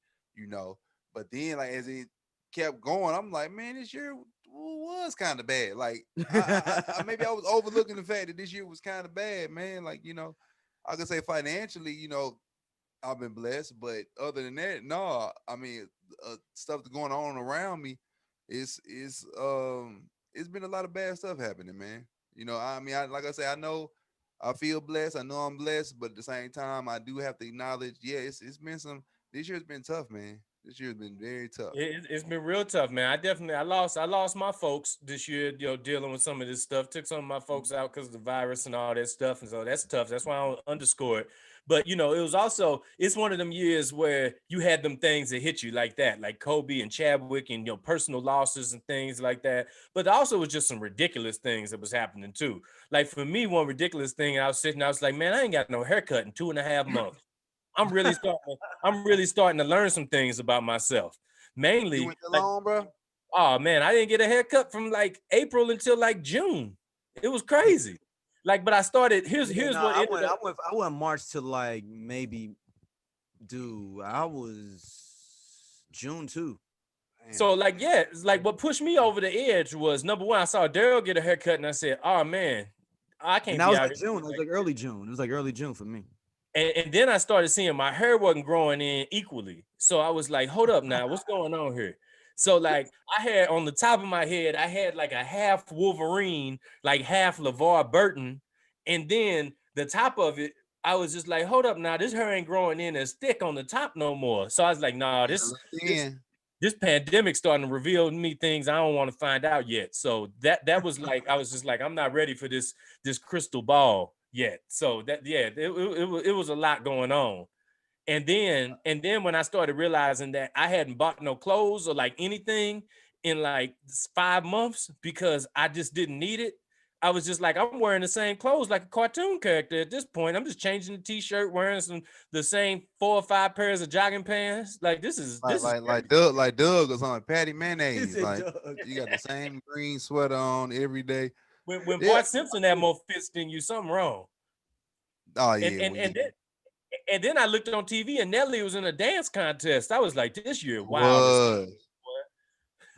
S2: but then like as it kept going, I'm like, man, this year was kind of bad. Like I maybe I was overlooking the fact that this year was kind of bad, man. Like, I could say financially, I've been blessed, but other than that, no. I mean, stuff that's going on around me it's been a lot of bad stuff happening, man. You know, I mean, like I say, I know I feel blessed. I know I'm blessed, but at the same time, I do have to acknowledge, yeah, it's been some. This year's been tough, man. This year's been very tough.
S3: It's been real tough, man. I lost my folks this year, dealing with some of this stuff. Took some of my folks out because of the virus and all that stuff, and so that's tough. That's why I don't underscore it. But it was also it's one of them years where you had them things that hit you like that, like Kobe and Chadwick, and personal losses and things like that. But also was just some ridiculous things that was happening too. Like for me, one ridiculous thing, I was like, man, I ain't got no haircut in 2.5 months. I'm really starting to learn some things about myself.
S2: You
S3: Mainly,
S2: went
S3: like,
S2: alone, bro.
S3: oh man, I didn't get a haircut from like April until like June. It was crazy. Like, but I started. Here's
S1: No,
S3: what ended up.
S1: I went March to like maybe, dude. I was June too.
S2: Damn.
S3: So like, yeah, it's like what pushed me over the edge was number one. I saw Daryl get a haircut, and I said, "Oh man, I
S1: And
S3: can't
S1: that
S3: be
S1: was
S3: out
S1: like
S3: here."
S1: June. It was like early June. It was like early June for me.
S3: And then I started seeing my hair wasn't growing in equally. So I was like, hold up now, what's going on here? So like I had on the top of my head, I had like a half Wolverine, like half LeVar Burton. And then the top of it, I was just like, hold up now, this hair ain't growing in as thick on the top no more. So I was like, nah,
S2: Yeah,
S3: this
S2: then.
S3: this pandemic starting to reveal to me things I don't want to find out yet. So that was like I was just like I'm not ready for this crystal ball yet. So that yeah, it was a lot going on. And then when I started realizing that I hadn't bought no clothes or like anything in like 5 months because I just didn't need it. I was just like, I'm wearing the same clothes like a cartoon character at this point. I'm just changing the t-shirt, wearing the same 4 or 5 pairs of jogging pants. Like this is crazy.
S2: Like Doug or something. Patty
S1: He
S2: mayonnaise.
S1: said,
S2: Like
S1: Doug.
S2: you got the same green sweater on every day.
S3: When
S2: Yeah.
S3: Bart Simpson had more fits than you, something wrong.
S2: Oh
S3: And
S2: yeah.
S3: and
S2: Well, yeah.
S3: and then and then I looked on TV and Nelly was in a dance contest. I was like, this year, wild as
S2: Was.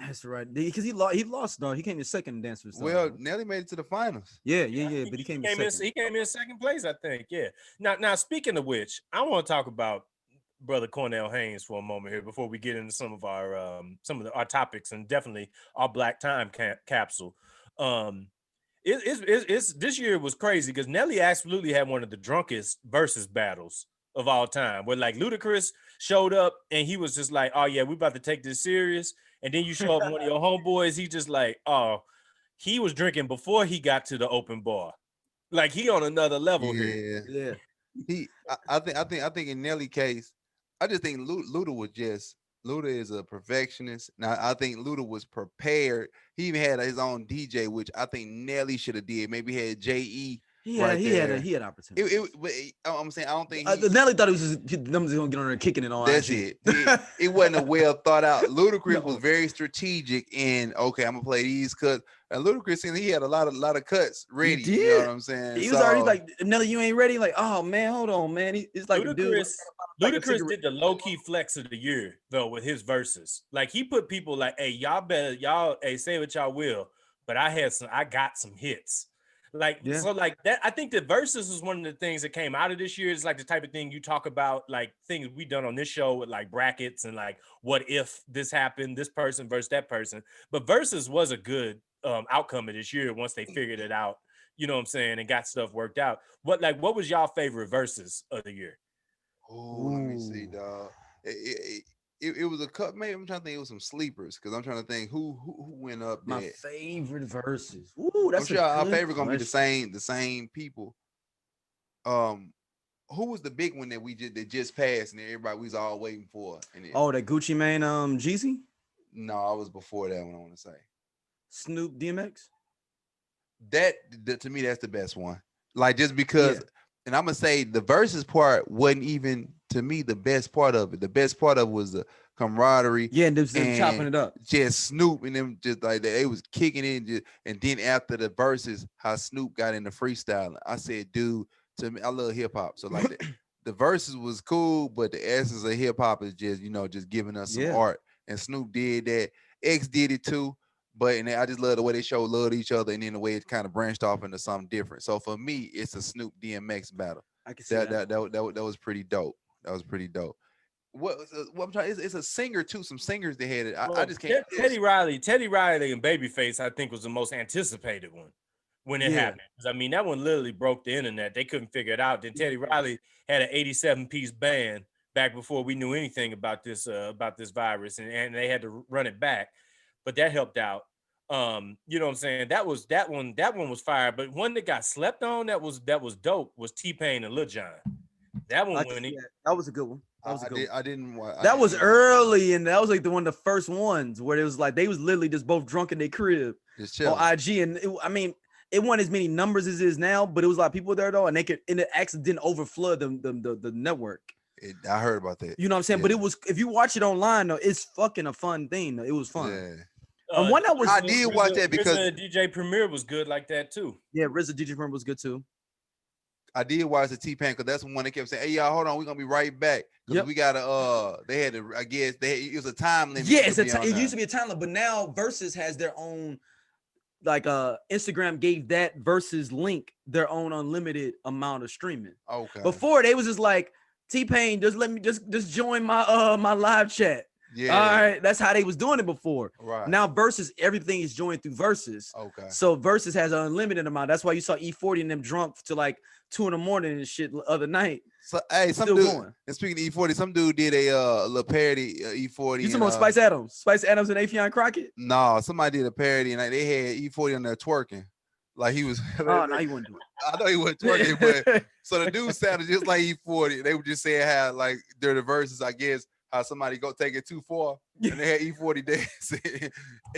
S1: That's right. Because he lost though. He came in second in Dance with the
S2: Well,
S1: Stars.
S2: Nelly made it to the finals.
S1: Yeah. But he
S3: he
S1: came in
S3: came in.
S1: second.
S3: He came in second place, I think. Yeah. Now, speaking of which, I want to talk about brother Cornell Haynes for a moment here before we get into some of our topics and definitely our Black Time capsule. Um, it's this year was crazy because Nelly absolutely had one of the drunkest versus battles of all time, where like Ludacris showed up and he was just like, "Oh yeah, we about to take this serious," and then you show up one of your homeboys, he just like, "Oh, he was drinking before he got to the open bar, like he on another level here."
S2: Yeah.
S1: Yeah.
S2: I think in Nelly case, I just think Luda was just Luda is a perfectionist. Now I think Luda was prepared. He even had his own DJ, which I think Nelly should have did. Maybe he had JE right there.
S1: He had opportunity.
S2: I'm saying I don't think
S1: Nelly thought them was gonna get on there kicking it on
S2: that's
S1: IG.
S2: it. It wasn't a well thought out. Ludacris was
S1: No.
S2: very strategic in okay, I'm gonna play these cuts. And Ludacris, he had a lot of cuts ready.
S1: He
S2: You know
S1: did.
S2: what I'm saying?
S1: He was already like, Nelly, you ain't ready. Like, oh man, hold on, man. It's like a dude.
S3: Ludacris did the low key flex of the year though with his verses. Like he put people like, "Hey, hey, say what y'all will, but I got some hits." Like
S1: Yeah.
S3: so, like that. I think the verses is one of the things that came out of this year. It's like the type of thing you talk about, like things we done on this show with like brackets and like, what if this happened, this person versus that person. But verses was a good outcome of this year once they figured it out. You know what I'm saying, and got stuff worked out. What was y'all favorite verses of the year?
S2: Oh, let me see, dog. It was a cut. Maybe I'm trying to think. It was some sleepers because I'm trying to think who went up
S1: My
S2: there.
S1: favorite verses. Ooh, that's
S2: I'm sure our
S1: good
S2: favorite gonna be
S1: question.
S2: the same people. Who was the big one that just passed and everybody we was all waiting for? And
S1: Oh, that Gucci Mane, Jeezy,
S2: no, I was before that one. I want to say
S1: Snoop, DMX.
S2: that to me that's the best one. Like just because, and I'm gonna say the verses part wasn't even to me the best part of it. The best part of it was the camaraderie.
S1: Yeah, and them chopping
S2: and
S1: it up.
S2: just Snoop and them just like they was kicking in, and then after the verses, how Snoop got into freestyling. I said, dude, to me, I love hip hop, so like the verses was cool, but the essence of hip hop is just just giving us some art. And Snoop did that. X did it too. But and I just love the way they show love to each other, and then the way it kind of branched off into something different. So for me, it's a Snoop DMX battle.
S1: I can see that.
S2: That was pretty dope. That was pretty dope. What I'm trying, it's a singer too. Some singers they had it. I just can't.
S3: Teddy Riley, and Babyface, I think was the most anticipated one when it happened. 'Cause, I mean, that one literally broke the internet. They couldn't figure it out. Then Teddy Riley had an 87-piece band back before we knew anything about this virus, and they had to run it back. But that helped out. You know what I'm saying? That one was fire. But one that got slept on that was dope was T-Pain and Lil Jon. That one
S1: that was a good one.
S2: I didn't.
S1: That was early, and that was like one of the first ones where it was like they was literally just both drunk in their crib on IG, and I mean, it wasn't as many numbers as it is now, but it was a lot of people there though, and it actually didn't overflood the network.
S2: I heard about that.
S1: You know what I'm saying? Yeah. But it was, if you watch it online though, it's fucking a fun thing. It was fun.
S2: Yeah.
S1: One that was
S2: I did watch that because
S3: DJ Premier was good like that too.
S1: Yeah, RZA DJ Premier was good too.
S2: I did watch the T-Pain because that's the one they kept saying, "Hey y'all, hold on, we're gonna be right back." Because we gotta they had to, I guess it was a time limit.
S1: Yeah, it used to be a time limit, but now Verzuz has their own, like Instagram gave that Verzuz link their own unlimited amount of streaming.
S2: Okay.
S1: Before they was just like, T-Pain, just let me just join my my live chat. Yeah. All right, that's how they was doing it before.
S2: Right.
S1: Now Verzuz, everything is joined through Verzuz.
S2: Okay.
S1: So Verzuz has an unlimited amount. That's why you saw E40 and them drunk to like 2 a.m. and shit the other night.
S2: So hey, some dude. And speaking of E40, some dude did a little parody E40.
S1: You talking about Spice Adams? Spice Adams and Affion Crockett?
S2: No, somebody did a parody and they had E40 on there twerking. Like he was.
S1: Oh no, he wasn't doing it.
S2: I know he wasn't twerking, but so the dude sounded just like E40. They were just saying how like they're the verses, I guess. How somebody go take it too far, and they had E40 dancing, and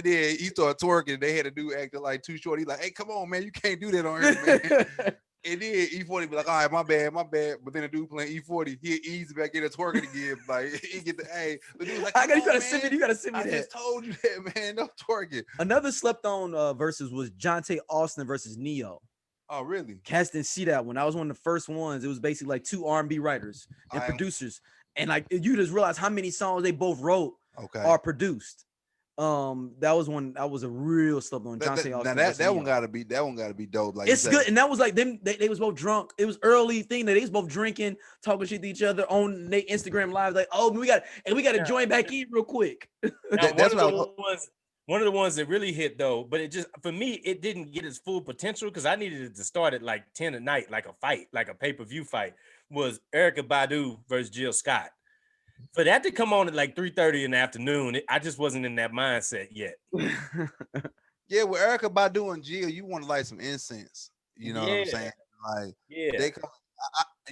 S2: then he started twerking. They had a dude acting like too short. He's like, "Hey, come on, man, you can't do that on here, man." And then E40 be like, "All right, my bad." But then the dude playing E40, he ease back in and twerking again. Like he get the the dude's like,
S1: you gotta send me that.
S2: I just told you that, man. No twerking.
S1: Another slept on versus was Jonte Austin versus Neo.
S2: Oh, really?
S1: Cast didn't see that one. That was one of the first ones. It was basically like two R&B writers and producers. And like you just realize how many songs they both wrote are produced. That was a real stuff on Jonte Austin.
S2: Now that one gotta be dope. Like
S1: it's good, and that was like them. They was both drunk. It was early thing that they was both drinking, talking shit to each other on their Instagram live. Like, oh, we got to join back in real quick.
S3: That's one of the ones that really hit though, but it just for me it didn't get its full potential because I needed it to start at like 10 at night, like a fight, like a pay-per-view fight. Was Erykah Badu versus Jill Scott. For that to come on at like 3:30 in the afternoon, I just wasn't in that mindset yet.
S2: Yeah, with Erykah Badu and Jill, you want to light some incense. You know what I'm saying? Like, they come.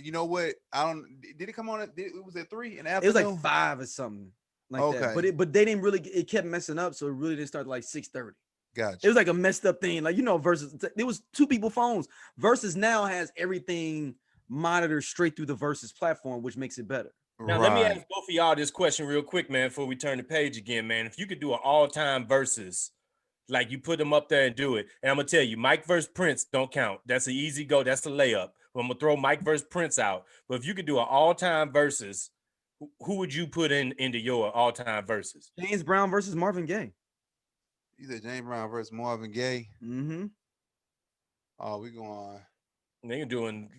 S2: You know what? I don't. Did it come on? It was at 3 in the afternoon.
S1: It was like 5 or something like that. But they didn't really. It kept messing up, so it really didn't start like 6:30.
S2: Gotcha.
S1: It was like a messed up thing. Like Verzuz. There was 2 people phones. Verzuz now has everything monitored straight through the Verzuz platform, which makes it better.
S3: Now let me ask both of y'all this question real quick, man, before we turn the page again, man. If you could do an all-time Verzuz, like you put them up there and do it, and I'm gonna tell you, Mike versus Prince don't count. That's an easy go. That's a layup. But I'm gonna throw Mike versus Prince out. But if you could do an all-time Verzuz, who would you put into your all-time Verzuz?
S1: James Brown versus Marvin Gaye.
S2: You said James Brown versus Marvin Gaye.
S1: Mm-hmm.
S2: Oh, we going.
S3: They're doing.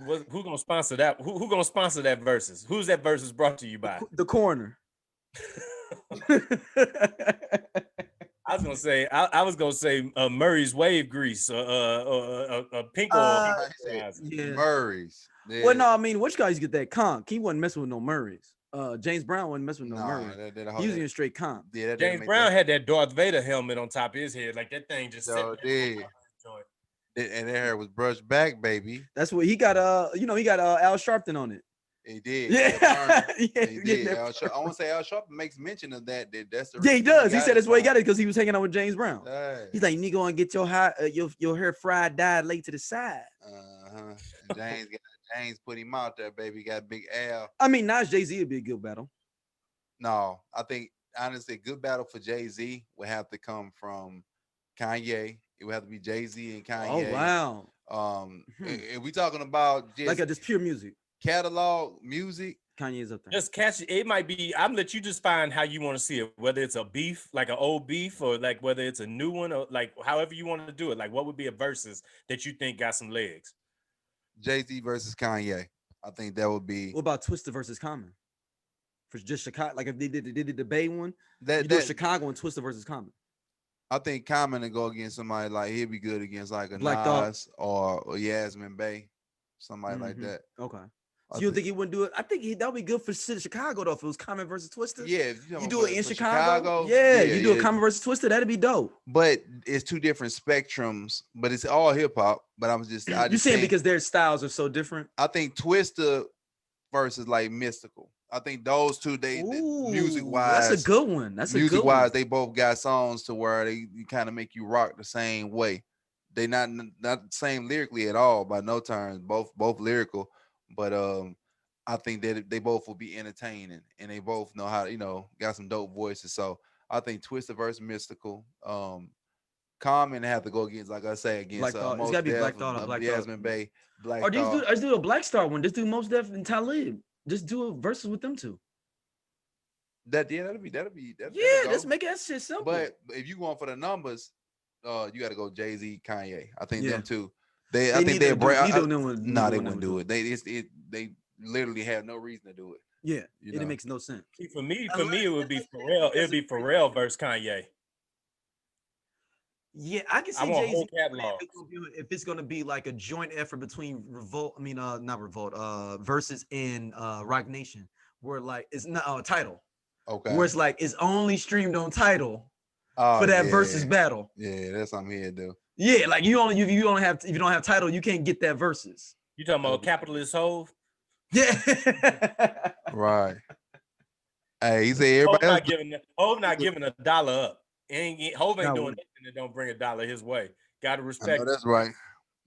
S3: Who's gonna sponsor that? Who gonna sponsor that Verzuz? Who's that Verzuz brought to you by?
S1: The Coroner.
S3: I was gonna say Murray's Wave Grease, pink oil.
S2: Yeah. Murray's.
S1: Yeah. Well, no, I mean, which guys get that comp? He wasn't messing with no Murray's. James Brown wasn't messing with no Murray. He was in a straight comp.
S2: Yeah,
S3: James Brown had that Darth Vader helmet on top of his head, like that thing just.
S2: And their hair was brushed back, baby.
S1: That's what he got. He got Al Sharpton on it.
S2: He did.
S1: Yeah,
S2: he did. I want to say Al Sharpton makes mention of that. That's the
S1: he does. He said that's why he got it because he was hanging out with James Brown. He's like, "You go and get your hair fried, dyed, laid to the side."
S2: James put him out there, baby. Got Big Al.
S1: I mean, Nas Jay-Z would be a good battle.
S2: No, I think honestly, a good battle for Jay-Z would have to come from Kanye. It would have to be Jay-Z and Kanye.
S1: Oh wow.
S2: If we talking about
S1: just pure music,
S2: catalog music,
S1: Kanye's up there.
S3: Just catch it. It might be. I'm let you just find how you want to see it. Whether it's a beef, like an old beef, or like whether it's a new one, or like however you want to do it. Like what would be a Verzuz that you think got some legs?
S2: Jay-Z versus Kanye. I think that would be
S1: What about Twister versus Common? For just Chicago, like if they did the Bay one, you
S2: that
S1: do
S2: that
S1: Chicago and Twister versus Common.
S2: I think Common to go against somebody like he'd be good against like a
S1: Black Thought.
S2: Nas or Yasmin Bey, somebody like that.
S1: Okay.
S2: I
S1: So you don't think he wouldn't do it? I think that would be good for Chicago though. If it was Common versus Twister,
S2: Yeah, if
S1: you do it in
S2: for
S1: Chicago. Yeah, you do a Common versus Twister. That'd be dope.
S2: But it's two different spectrums. But it's all hip hop. But I just
S1: You saying because their styles are so different?
S2: I think Twister versus like Mystical. I think those two, they music wise,
S1: that's a good one. That's
S2: music
S1: a good
S2: wise,
S1: one.
S2: they both got songs to where they kind of make you rock the same way. They not the same lyrically at all by no terms. Both lyrical, but I think that they both will be entertaining, and they both know how to, got some dope voices. So I think Twister versus Mystical. Common have to go against, like I say, against
S1: Black Thought. It's gotta be Black Thought or Black
S2: Yasmin
S1: Thought.
S2: Bey, Black
S1: or
S2: Thought.
S1: Just do a Black Star one. Just do Mos Def and Talib. Just do a versus with them two.
S2: That'll be
S1: let's make that shit simple.
S2: But if you going for the numbers, you got to go Jay-Z, Kanye. I think them two.
S1: They wouldn't do
S2: it. They literally have no reason to do it.
S1: Yeah, it makes no sense.
S3: For me, it would be Pharrell. It'd be Pharrell versus Kanye.
S1: Yeah, I can see Jay-Z if it's gonna be like a joint effort between not Revolt, Versus and Rock Nation, where like it's not Title.
S2: Okay.
S1: Where it's like it's only streamed on Title for that Versus battle.
S2: Yeah, that's something here to do.
S1: Yeah, like if you don't have Title, you can't get that Versus.
S3: You talking about Capitalist Hove?
S1: Yeah.
S2: Right. Hey, he said everybody
S3: Hove not giving $1 up. Hove ain't doing nothing that don't bring $1 his way. Gotta respect.
S2: That's right.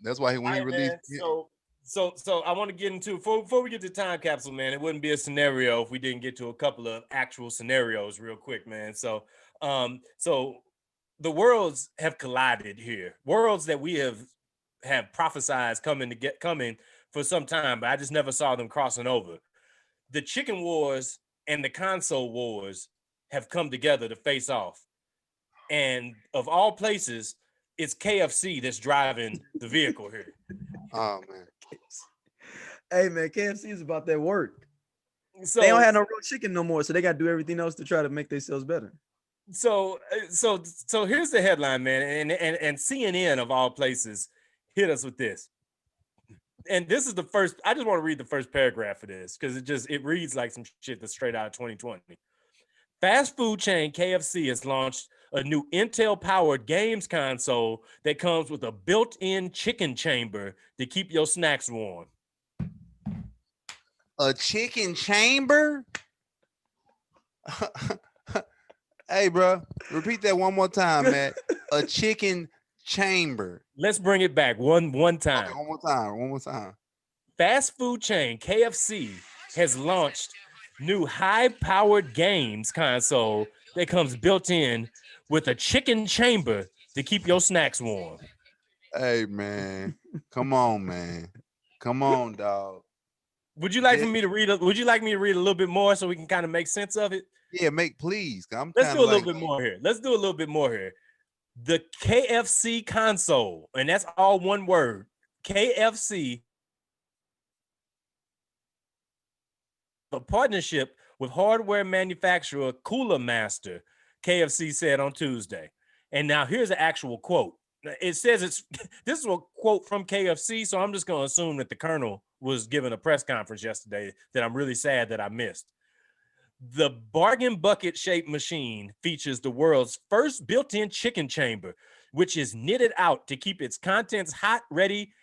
S2: That's why when he released.
S3: So I want to get into before we get to time capsule, man. It wouldn't be a scenario if we didn't get to a couple of actual scenarios real quick, man. So the worlds have collided here. Worlds that we have prophesized coming for some time, but I just never saw them crossing over. The chicken wars and the console wars have come together to face off. And of all places, it's KFC that's driving the vehicle here.
S2: Oh man.
S1: Hey man, KFC is about that work. So they don't have no real chicken no more, so they got to do everything else to try to make themselves better.
S3: So here's the headline, man, and CNN of all places hit us with this. And this is the first. I just want to read the first paragraph of this because it reads like some shit that's straight out of 2020. Fast food chain KFC has launched a new Intel-powered games console that comes with a built-in chicken chamber to keep your snacks warm.
S2: A chicken chamber? Hey, bro, repeat that one more time, man. A chicken chamber.
S3: Let's bring it back one time.
S2: Okay, one more time.
S3: Fast food chain KFC has launched new high-powered games console that comes built in with a chicken chamber to keep your snacks warm.
S2: Hey, man. Come on, man. Come on, dog.
S3: Would you like me to read a little bit more so we can kind of make sense of it?
S2: Yeah, please.
S3: Let's do a little bit more here. The KFC console, and that's all one word. KFC, a partnership with hardware manufacturer Cooler Master, KFC said on Tuesday. And now here's an actual quote. It says this is a quote from KFC, so I'm just going to assume that the Colonel was giving a press conference yesterday that I'm really sad that I missed. The bargain bucket shaped machine features the world's first built-in chicken chamber, which is knitted out to keep its contents hot, ready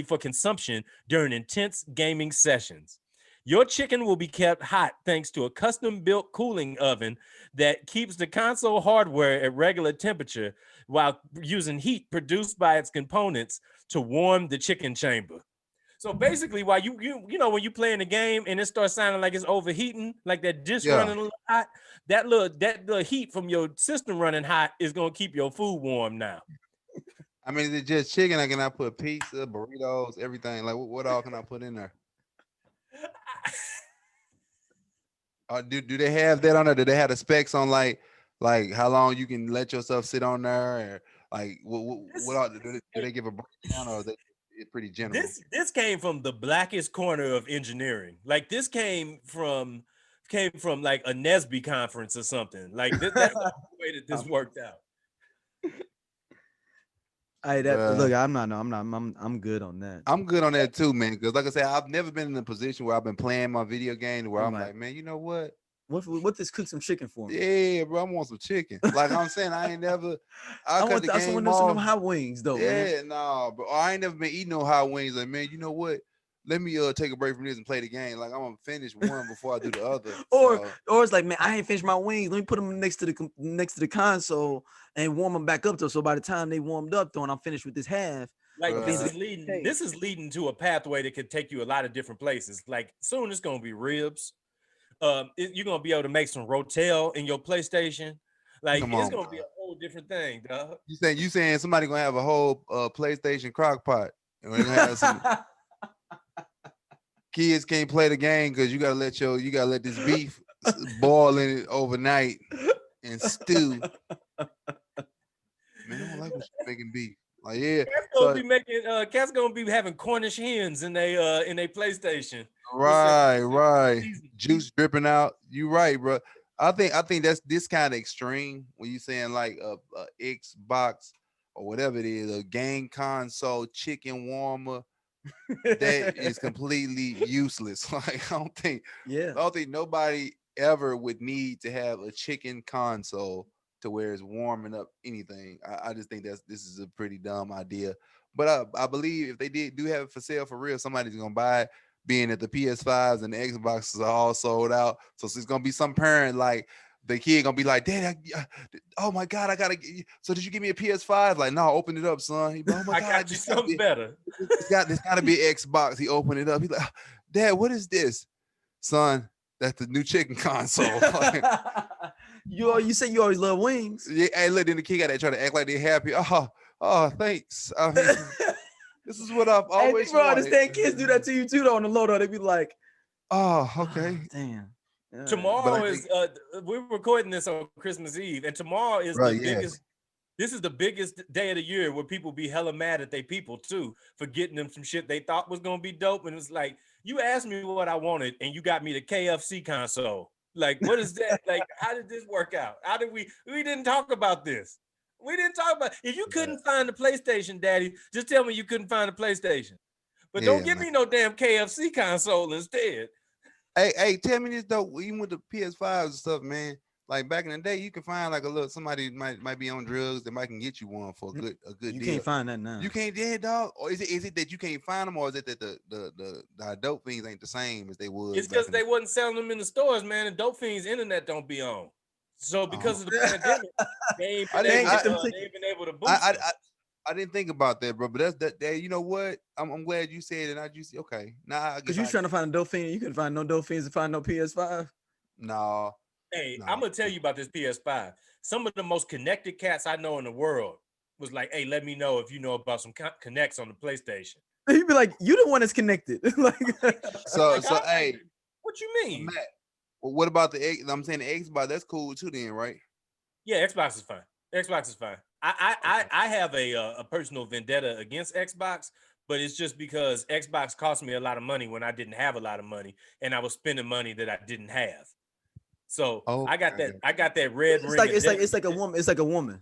S3: for consumption during intense gaming sessions. Your chicken will be kept hot thanks to a custom-built cooling oven that keeps the console hardware at regular temperature while using heat produced by its components to warm the chicken chamber. So basically, while you when you play in the game and it starts sounding like it's overheating, like that dish running a little hot, that little heat from your system running hot is gonna keep your food warm now.
S2: I mean, is it just chicken? Can I put pizza, burritos, everything? Like, what all can I put in there? Do they have that on there? Do they have the specs on like how long you can let yourself sit on there, or like what all, do they give a breakdown, or pretty general.
S3: This came from the blackest corner of engineering. Like this came from like a NESB conference or something. Like that's the way that this worked out.
S1: Look, I'm good on that.
S2: I'm good on that too, man. Because like I said, I've never been in a position where I've been playing my video game where I'm like, man, you know what?
S1: What this cook some chicken for me?
S2: Yeah, bro, I want some chicken. Like I'm saying, I ain't never.
S1: I want some hot wings though.
S2: Yeah,
S1: man.
S2: nah, but I ain't never been eating no hot wings. Like, man, you know what? Let me take a break from this and play the game. Like I'm gonna finish one before I do the other.
S1: or it's like, man, I ain't finished my wings. Let me put them next to the console and warm them back up. So by the time they warmed up, though, and I'm finished with this half.
S3: Like this is leading to a pathway that could take you a lot of different places. Like soon it's gonna be ribs. You're gonna be able to make some rotel in your PlayStation. Like it's gonna be a whole different thing, dog.
S2: You saying somebody gonna have a whole PlayStation crock pot and we're gonna have some kids can't play the game because you gotta let this beef boil in it overnight and stew. Man, I don't like when she's making beef. Like, yeah,
S3: Cat's gonna be having Cornish hens in they PlayStation.
S2: Right. Juice dripping out. You right, bro. I think that's this kind of extreme when you saying like a Xbox or whatever it is, a game console, chicken warmer. That is completely useless. Like I don't think nobody ever would need to have a chicken console to where it's warming up anything. I just think this is a pretty dumb idea. But I believe if they do have it for sale for real, somebody's gonna buy it, being that the PS5s and the Xboxes are all sold out. So it's gonna be some parent like the kid gonna be like, Dad, oh my God, I gotta get you. So did you give me a PS5? Like, no, open it up, son. He, oh my God,
S3: I got you something better.
S2: There's got to be an Xbox. He opened it up. He's like, Dad, what is this? Son, that's the new chicken console.
S1: You say you always love wings.
S2: Yeah, hey, look, then the kid got to try to act like they're happy. Oh, thanks. I mean, this is what I've always wanted.
S1: I understand kids do that to you too, though, on the low, though. They be like,
S2: oh, okay.
S1: Damn.
S3: Tomorrow is we're recording this on Christmas Eve, and tomorrow is the biggest. This is the biggest day of the year where people be hella mad at their people too for getting them some shit they thought was gonna be dope, and it's like you asked me what I wanted, and you got me the KFC console. Like, what is that? Like, how did this work out? How did we didn't talk about this? We didn't talk about if you couldn't find the PlayStation, Daddy. Just tell me you couldn't find a PlayStation, but don't give me no damn KFC console instead.
S2: Hey, tell me this though. Even with the PS5s and stuff, man. Like back in the day, you can find like somebody might be on drugs that might can get you one for a good deal.
S1: You can't find that now.
S2: You can't, dog. Or is it that you can't find them, or is it that the dope fiends ain't the same as they would?
S3: It's because they wasn't selling them in the stores, man. And dope fiends internet don't be on. So because of the pandemic, they ain't been able to boost.
S2: I didn't think about that, bro. But that's that. You know what? I'm glad you said it. I just okay. Nah,
S1: because you trying to find a dope fiend, you couldn't find no dope fiends to find no PS5.
S2: No.
S3: Hey, I'm gonna tell you about this PS5. Some of the most connected cats I know in the world was like, "Hey, let me know if you know about some connects on the PlayStation."
S1: He'd be like, "You the one that's connected."
S2: so hey,
S3: what you mean?
S2: Matt, well, what about the X? I'm saying the Xbox. That's cool too, then, right?
S3: Yeah, Xbox is fine. Xbox is fine. I have a personal vendetta against Xbox, but it's just because Xbox cost me a lot of money when I didn't have a lot of money, and I was spending money that I didn't have. So I got that red ring.
S1: It's like a woman.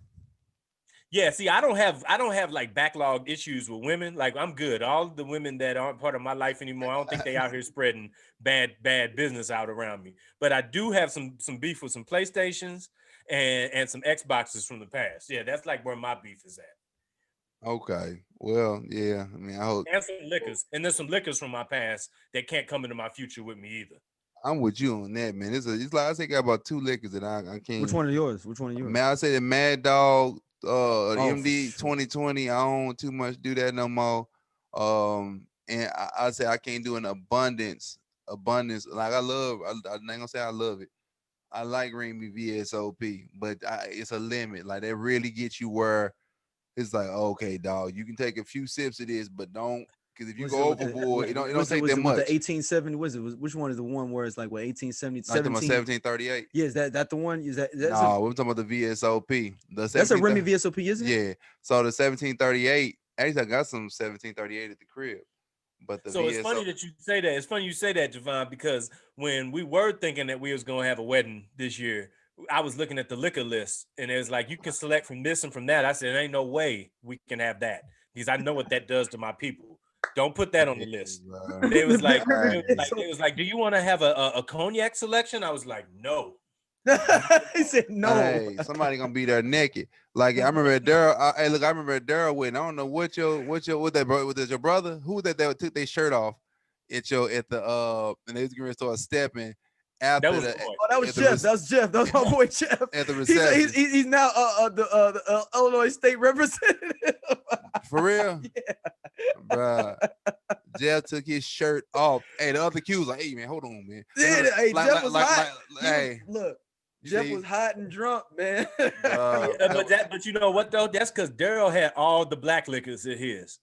S3: Yeah, see, I don't have like backlog issues with women. Like I'm good. All the women that aren't part of my life anymore, I don't think they out here spreading bad business out around me. But I do have some beef with some PlayStations and some Xboxes from the past. Yeah, that's like where my beef is at.
S2: Okay. Well, yeah. I mean, I hope.
S3: And some liquors. And there's some liquors from my past that can't come into my future with me either.
S2: I'm with you on that, man. It's like I think I got about 2 liquors that I can't.
S1: Which one are yours? Man,
S2: I say the Mad Dog, MD 2020. I don't too much do that no more. And I say I can't do an abundance. Like I ain't gonna say I love it. I like Remy VSOP, but it's a limit. Like that really gets you where it's like, okay, dog, you can take a few sips of this, but don't. Because if you go overboard, it don't take that much.
S1: The 1870, which one is the one where it's like 1870?
S2: 1738.
S1: Yeah, is that the one? Is that?
S2: No, we're talking about the VSOP.
S1: That's a Remy VSOP, isn't it?
S2: Yeah. So the 1738 Actually, I got some 1738 at the crib, but the
S3: So it's
S2: VSO.
S3: funny that you say that. It's funny you say that, Jovan, because when we were thinking that we was gonna have a wedding this year, I was looking at the liquor list, and it was like you can select from this and from that. I said, "Ain't no way we can have that because I know what that does to my people. Don't put that on the list." They was like, "Do you want to have a cognac selection?" I was like, "No."
S1: He said no.
S2: Hey, somebody gonna be there naked. Like I remember at Daryl. I remember at Daryl wedding. I don't know what that your brother? Who was that took their shirt off at the and they was gonna start stepping after
S3: That was
S2: the.
S3: Roy.
S1: Oh, that was Jeff. That was Jeff. That was my boy Jeff.
S2: At the reception.
S1: He's now the Illinois State representative.
S2: For real?
S1: Yeah.
S2: Bruh. Jeff took his shirt off. Hey, the other Q was like, "Hey man, hold on, man."
S1: Yeah, hey, Jeff was hot.
S2: Hey,
S1: Look, Jeff was hot and drunk, man.
S3: But you know what though? That's because Daryl had all the black liquors in his.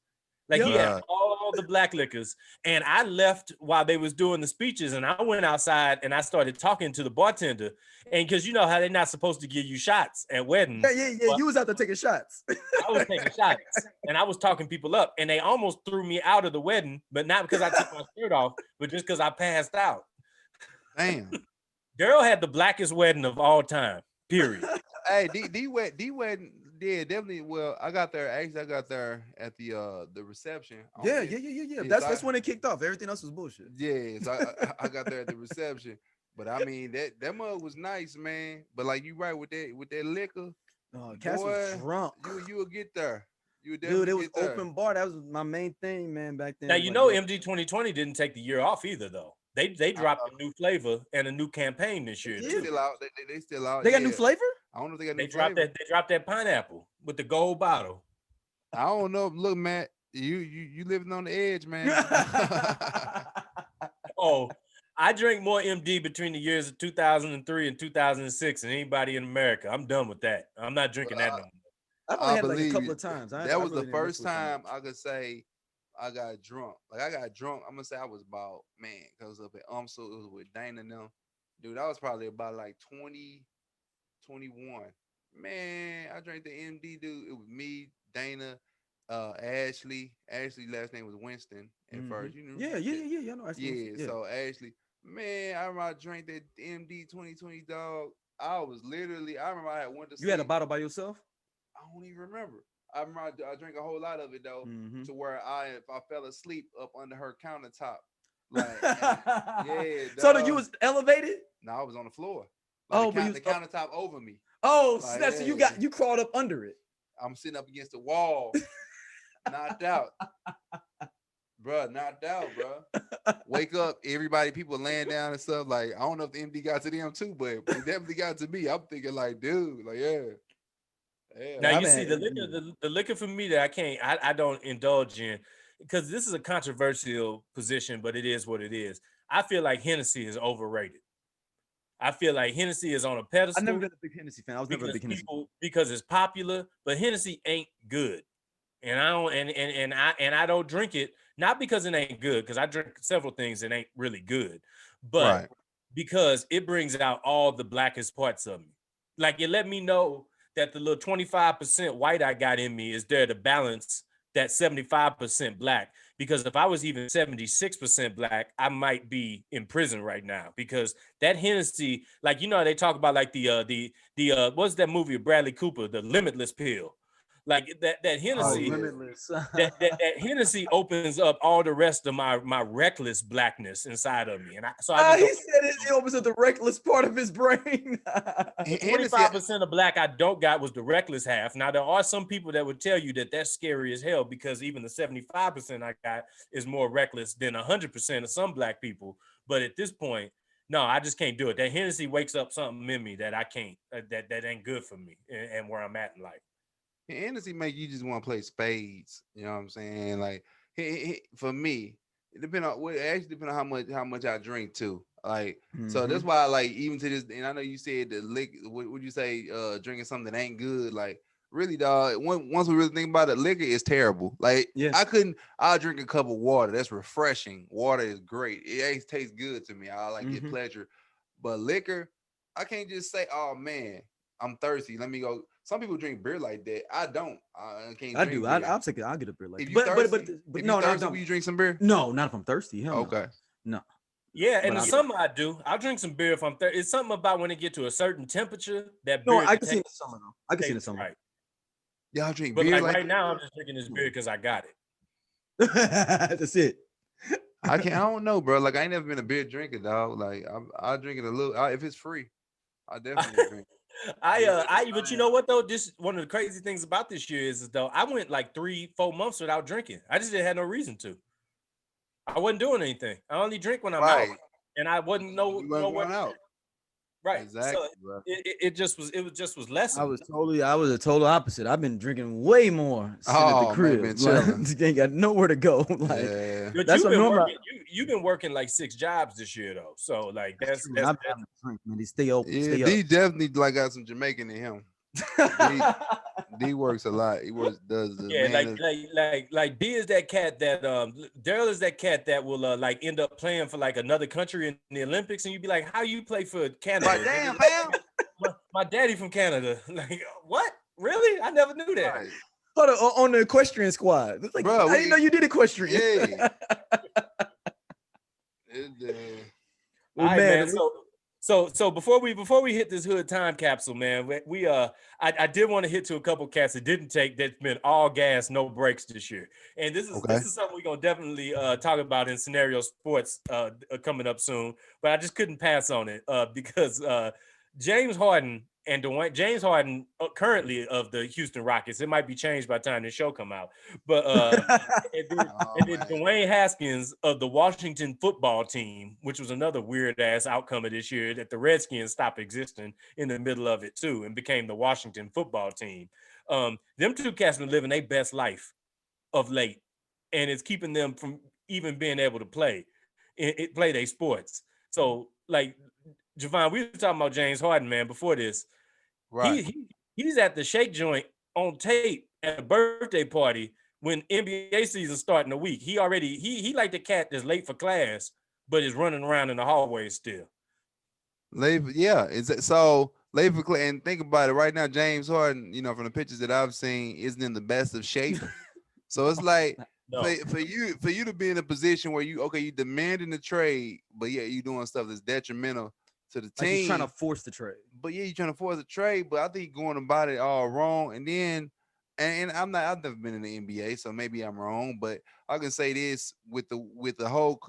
S3: Like he had all the black liquors, and I left while they was doing the speeches, and I went outside and I started talking to the bartender, and because you know how they're not supposed to give you shots at weddings.
S1: Yeah. You was out there taking shots.
S3: I was taking shots, and I was talking people up, and they almost threw me out of the wedding, but not because I took my shirt off, but just because I passed out.
S2: Damn.
S3: Daryl had the blackest wedding of all time. Period.
S2: Hey, D wedding. Yeah, definitely. Well, I got there at the reception.
S1: Yeah. That's when it kicked off. Everything else was bullshit.
S2: Yeah, so I got there at the reception. But I mean that mug was nice, man. But like you right with that liquor.
S1: Cass was drunk.
S2: You would get there.
S1: Dude, it was open bar. That was my main thing, man, back then.
S3: Now you know MD 2020 didn't take the year off either, though. They dropped a new flavor and a new campaign this year.
S2: They still out. They still out.
S1: They got new flavor?
S2: I don't know if they got new
S3: flavor. They dropped that pineapple with the gold bottle.
S2: I don't know. Look, Matt, you living on the edge, man.
S3: Oh, I drank more MD between the years of 2003 and 2006 than anybody in America. I'm done with that. I'm not drinking that no more.
S1: I've only had it like a couple of times.
S2: That was the first time I could say I got drunk. Like I got drunk. I'm gonna say I was about, man, because up at so it was with Dana and them. Dude, I was probably about like 20, 21. Man, I drank the MD, dude. It was me, Dana, Ashley. Ashley last name was Winston at first. You know?
S1: Yeah. I know.
S2: Yeah, so Ashley, man, I remember I drank that MD 2020 dog. I remember I had went to sleep.
S1: You had a bottle by yourself?
S2: I don't even remember. I remember I drank a whole lot of it though, to where if I fell asleep up under her countertop. Like, yeah.
S1: So that you was elevated?
S2: No, I was on the floor. Like the countertop over me.
S1: Oh, like, snap! Yeah. So you crawled up under it.
S2: I'm sitting up against the wall, knocked out, bro. Knocked out, bro. Wake up, people laying down and stuff. Like I don't know if the MD got to them too, but it definitely got to me. I'm thinking like, dude, like yeah.
S3: Now you see the liquor for me that I don't indulge in, because this is a controversial position, but it is what it is. I feel like Hennessy is overrated. I feel like Hennessy is on a pedestal.
S1: I've never been a big Hennessy fan. I was never a big Hennessy
S3: because it's popular, but Hennessy ain't good. And I don't and I don't drink it, not because it ain't good, because I drink several things that ain't really good, but because it brings out all the blackest parts of me. Like it let me know that the little 25% white I got in me is there to balance that 75% black. Because if I was even 76% black, I might be in prison right now. Because that Hennessy, like, you know, they talk about like the what's that movie of Bradley Cooper, The Limitless Pill. Like that Hennessy, that Hennessy opens up all the rest of my reckless blackness inside of me, and
S1: he said it opens up the reckless part of his brain.
S3: 25% of black I don't got was the reckless half. Now there are some people that would tell you that that's scary as hell, because even the 75% I got is more reckless than 100% of some black people. But at this point, no, I just can't do it. That Hennessy wakes up something in me that I can't, that ain't good for me and where I'm at in life.
S2: Hennessy make you just want to play spades. You know what I'm saying? Like for me, it depends on how much I drink too. Like so that's why I like even to this. And I know you said the liquor. What would you say? Drinking something that ain't good. Like really, dog. Once we really think about it, liquor is terrible. Like I'll drink a cup of water. That's refreshing. Water is great. It tastes good to me. I like get pleasure. But liquor, I can't just say, oh man, I'm thirsty. Let me go. some people drink beer like that. I don't. I can't.
S1: I
S2: drink
S1: do.
S2: beer.
S1: I'll take it. I'll get a beer like
S2: If
S1: that.
S2: you
S1: But
S2: thirsty,
S1: no,
S2: thirsty,
S1: no,
S2: will you drink some beer?
S1: no, not if I'm thirsty. Hell no.
S2: Okay.
S1: No.
S3: Yeah,
S1: But
S3: and the
S1: I-
S3: summer I do. I'll drink some beer if I'm thirsty. It's something about when it get to a certain temperature that
S1: No,
S3: beer
S1: I can see in the
S3: tastes
S1: summer though. I can see in the summer.
S3: right.
S2: Y'all drink
S3: But
S2: beer
S3: like
S2: like
S3: right now, I'm just drinking this beer because I got it.
S1: That's it.
S2: I can't. I don't know, bro. Like I ain't never been a beer drinker, dog. Like I drink it a little. If it's free, I definitely drink.
S3: But you know what though? This one of the crazy things about this year is though I went like 3-4 months without drinking. I just didn't have no reason to. I wasn't doing anything. I only drink when I'm out, and I wasn't
S2: You wasn't
S3: nowhere
S2: going out.
S3: Right.
S2: Exactly,
S3: So
S2: bro.
S3: it was lesson.
S1: I was a total opposite. I've been drinking way more sitting at the
S2: Oh, man,
S1: crib.
S2: been
S1: Like,
S2: chilling.
S1: ain't got nowhere to go. Like
S2: Yeah.
S3: But
S1: that's
S3: you've
S1: what
S3: been
S1: normal.
S3: working, you've been working like 6 jobs this year though. So like that's
S1: I've been having a drink, man. They stay open.
S2: Yeah,
S1: Stay
S2: D definitely like got some Jamaican in him.
S1: up.
S2: D works a lot. He does the
S3: yeah,
S2: man.
S3: like D is that cat that Daryl is that cat that will like end up playing for like another country in the Olympics, and you'd be like, how you play for Canada?
S2: Like, damn, fam.
S3: My daddy from Canada. Like, what? Really? I never knew that.
S2: Right.
S1: Hold on the equestrian squad. It's like,
S2: Bro,
S1: I didn't know you did equestrian.
S2: Yeah.
S1: Well,
S3: All right,
S1: man,
S3: man. So before we hit this hood time capsule, man, I did want to hit to a couple cats that didn't take that's been all gas, no breaks this year. And this is something we're gonna definitely talk about in scenario sports coming up soon. But I just couldn't pass on it because James Harden currently of the Houston Rockets. It might be changed by the time the show come out. But and then Dwayne Haskins of the Washington football team, which was another weird ass outcome of this year, that the Redskins stopped existing in the middle of it too and became the Washington football team. Them two cats been living their best life of late, and it's keeping them from even being able to play their sports. So like Jovan, we were talking about James Harden, man, before this.
S2: Right.
S3: He's at the Shake Joint on tape at a birthday party when NBA season starting a week. He like the cat that's late for class, but is running around in the hallways still.
S2: So and think about it right now. James Harden, from the pictures that I've seen, isn't in the best of shape. So it's like
S3: No.
S2: for you to be in a position where you demanding the trade, but yeah, you doing stuff that's detrimental to the team.
S1: Like he's trying to force the trade.
S2: But yeah, you're trying to force a trade, but I think you're going about it all wrong. And then, and I've never been in the NBA, so maybe I'm wrong, but I can say this with the whole,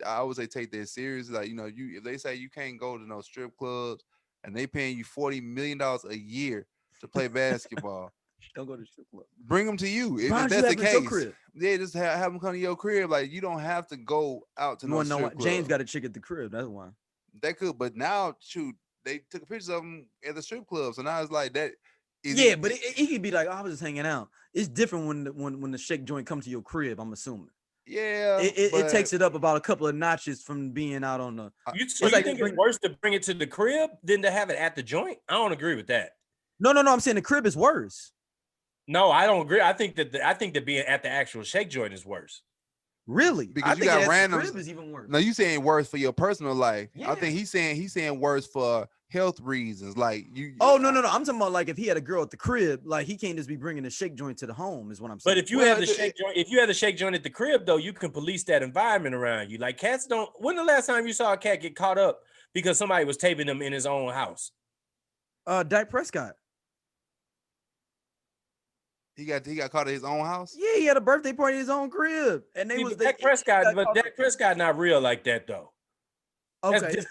S2: I always say take that serious. Like, if they say you can't go to no strip clubs and they paying you $40 million a year to play basketball,
S1: don't go to strip club.
S2: Bring them to you. If
S1: Why
S2: that's the case,
S1: crib?
S2: Yeah, just have them come to your crib. Like, you don't have to go out to no strip club.
S1: James got a chick at the crib. That's why.
S2: That could, but now, shoot, they took pictures of him at the strip club, so now it's like that.
S1: But he could be like, I was just hanging out. It's different when the Shake Joint come to your crib. I'm assuming.
S2: Yeah,
S1: it takes it up about a couple of notches from being out on the.
S3: You think it's worse to bring it to the crib than to have it at the joint? I don't agree with that.
S1: No. I'm saying the crib is worse.
S3: No, I don't agree. I think that being at the actual Shake Joint is worse.
S1: Really?
S2: Because you got random.
S1: Crib is even worse.
S2: No, you saying worse for your personal life.
S1: Yeah.
S2: I think he's saying worse for health reasons. Like you.
S1: Oh no. I'm talking about like if he had a girl at the crib, like he can't just be bringing the Shake Joint to the home. Is what I'm saying.
S3: But if you have the Shake Joint at the crib, though, you can police that environment around you. Like cats don't. When the last time you saw a cat get caught up because somebody was taping him in his own house?
S1: Dak Prescott.
S2: He got caught at his own house.
S1: Yeah, he had a birthday party at his own crib, and
S3: Dak Prescott not real like that though.
S1: Okay,